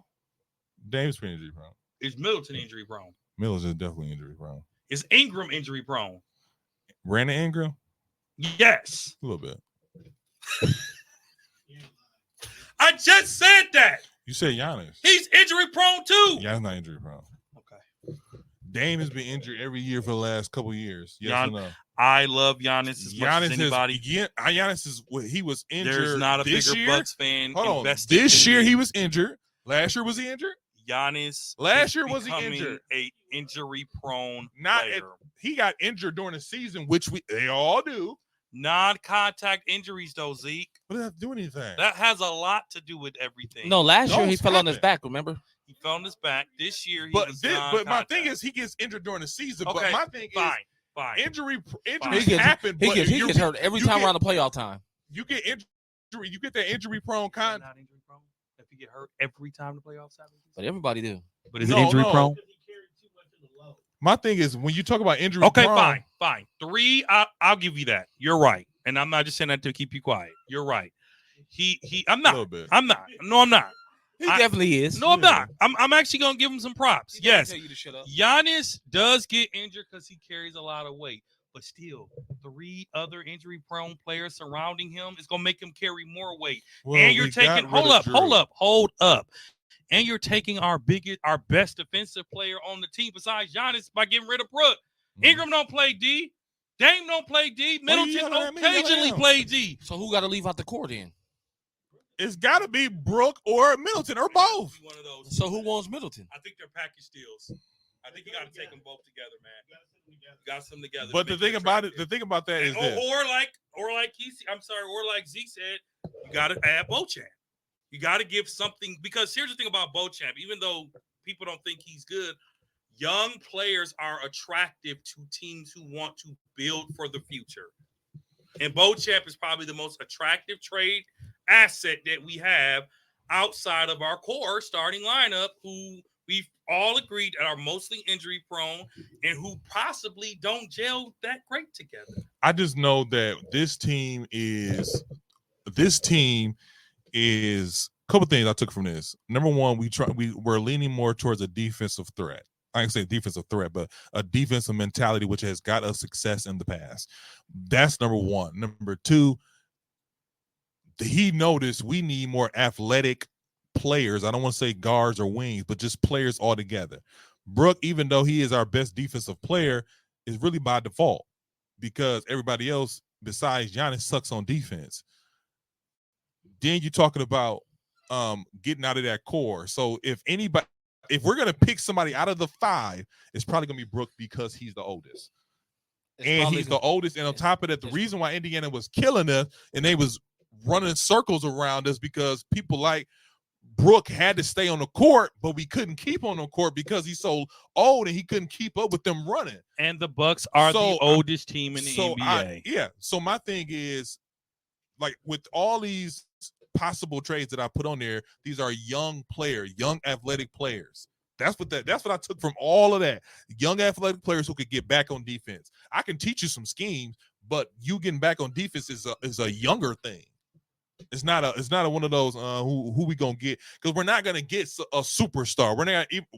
Dame's pretty injury prone. Is Middleton injury prone? Miller's is definitely injury prone. Is Ingram injury prone? Brandon Ingram, Yes. a little bit. I just said that. You said Giannis. He's injury prone too. Giannis not injury prone. Okay. Dame has been injured every year for the last couple of years. Yes or no? I love Giannis as much as anybody. Giannis is he was injured. There's not a this bigger year. Bucks fan. Hold on. This year he was injured. Last year was he injured? Giannis. Last year was he injured? A injury prone Not player. He got injured during the season, which they all do. Non-contact injuries, though, Zeke. But it doesn't do anything. That has a lot to do with everything. No, last year he it's fell on his happened. back. Remember? He fell on his back. This year, he But was but my thing non-contact. is he gets injured during the season. Okay, But my thing fine. is injuries He happen. He but gets hurt every time around the playoff time. You get injury. You get that injury prone con. Not injury prone. If you get hurt every time the playoffs happen. But everybody do. But is No, it injury no. prone? My thing is when you talk about injury. Okay, prone, fine. 3, I'll give you that. You're right. And I'm not just saying that to keep you quiet. You're right. I'm A not. little bit. I'm not. No, I'm not. He definitely is. No, I'm not. I'm actually gonna give him some props. He doesn't Yes. tell you to shut up. Giannis does get injured because he carries a lot of weight. But still, 3 other injury-prone players surrounding him is gonna make him carry more weight. Well, And you're we got taking rid of Drew. hold up. And you're taking our best defensive player on the team besides Giannis by getting rid of Brook. Ingram don't play D. Dame don't play D. Middleton yelling at me? Yell occasionally at him. play D. So who got to leave out the court then? It's got to be Brook or Middleton or both. One of those. So who wants Middleton? I think they're package deals. I think you got to take them both together, man. Got them together. But the thing about that is this. or like Zeke said, you got to add Beauchamp. You got to give something, because here's the thing about Beauchamp. Even though people don't think he's good, young players are attractive to teams who want to build for the future. And Beauchamp is probably the most attractive trade asset that we have outside of our core starting lineup, who we've all agreed are mostly injury prone and who possibly don't gel that great together. I just know that this team is a couple things I took from this. Number one, we're leaning more towards a defensive threat. I can say defensive threat, but a defensive mentality, which has got us success in the past. That's number one. Number two, he noticed we need more athletic players. I don't want to say guards or wings, but just players altogether. Brook, even though he is our best defensive player, is really by default because everybody else besides Giannis sucks on defense. Then you're talking about getting out of that core. So if we're gonna pick somebody out of the 5, it's probably gonna be Brook because he's the oldest. And he's the oldest. And on top of that, the reason why Indiana was killing us and they was running circles around us because people like Brook had to stay on the court, but we couldn't keep on the court because he's so old and he couldn't keep up with them running. And the Bucks are the oldest team in the NBA. So my thing is, like, with all these possible trades that I put on there, these are young athletic players. That's what I took from all of that. Young athletic players who could get back on defense. I can teach you some schemes, but you getting back on defense is a younger thing. It's not a one of those who we gonna get, because we're not gonna get a superstar.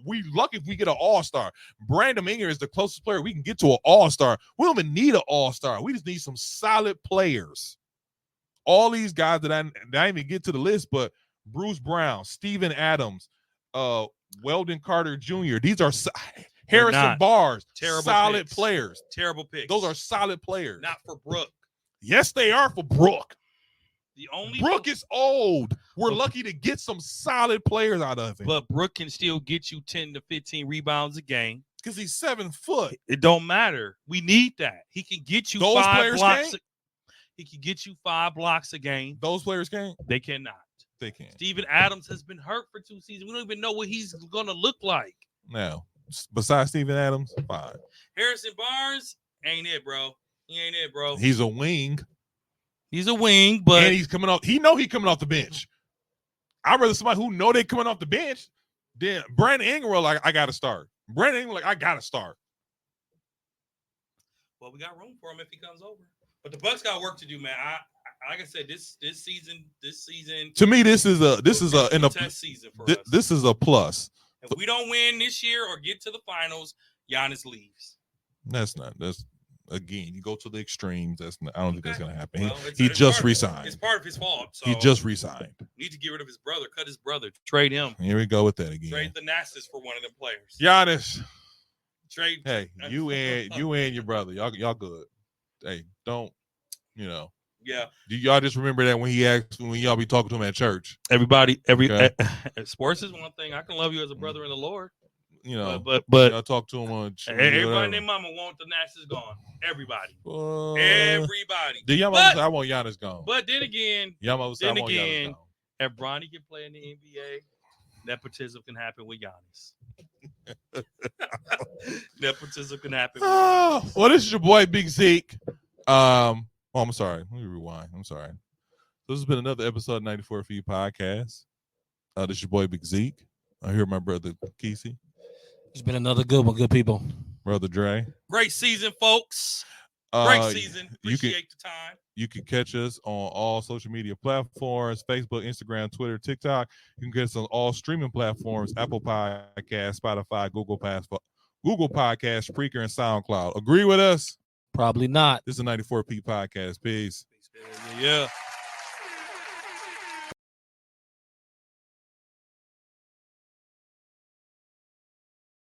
We lucky if we get an all-star. Brandon Ingram is the closest player we can get to an all-star. We don't even need an all-star. We just need some solid players. All these guys that I didn't even get to the list, but Bruce Brown, Steven Adams, Weldon Carter Jr. These are Harrison Barnes, solid players. Terrible picks. Those are solid players. Not for Brook. Yes, they are for Brook. Brook is old. We're lucky to get some solid players out of it. But Brook can still get you 10 to 15 rebounds a game. Because he's 7 foot. It don't matter. We need that. He can get you Those 5 players blocks. can't? He can get you 5 blocks a game. Those players can't? They cannot. They can't. Steven Adams has been hurt for 2 seasons. We don't even know what he's gonna look like. Now, besides Steven Adams, fine. Harrison Barnes ain't it, bro. He ain't it, bro. He's a wing. He's a wing, but and he's coming off. He coming off the bench. I'd rather somebody who know they coming off the bench than Brandon Ingram. Like, I gotta start. Brandon Ingram, like, I gotta start. well, we got room for him if he comes over. But the Bucks got work to do, man. I like I said, this season. To me, this is a test season for us. This is a plus. If we don't win this year or get to the finals, Giannis leaves. That's again. You go to the extremes. I don't think that's gonna happen. Well, he it's just part resigned. It's part of his fault. So He just resigned. need to get rid of his brother. Cut his brother. Trade him. Here we go with that again. Trade the Nastas for one of them players. Giannis. Trade. Hey, you and your brother, y'all good. Hey, don't. Yeah. Do y'all just remember that when y'all be talking to him at church? Everybody. Okay. Sports is one thing. I can love you as a brother in the Lord. But y'all talk to him on. Everybody and their mama want the Nastas gone. Everybody. Everybody. The young mama say, I want Giannis gone. But then again, Young mama say, I want Giannis gone. if Bronny can play in the NBA, nepotism can happen with Giannis. Nepotism can happen with Giannis. Well, this is your boy Big Zeke. I'm sorry. Let me rewind. I'm sorry. This has been another episode of 94 for You podcast. This is your boy Big Zeke. I hear my brother Kesey. It's been another good one, good people. Brother Dre. Great season, folks. Great season. Appreciate the time. You can catch us on all social media platforms: Facebook, Instagram, Twitter, TikTok. You can catch us on all streaming platforms: Apple Podcasts, Spotify, Google Podcast, Spreaker, and SoundCloud. Agree with us? Probably not. This is a 94P podcast. Peace. Yeah.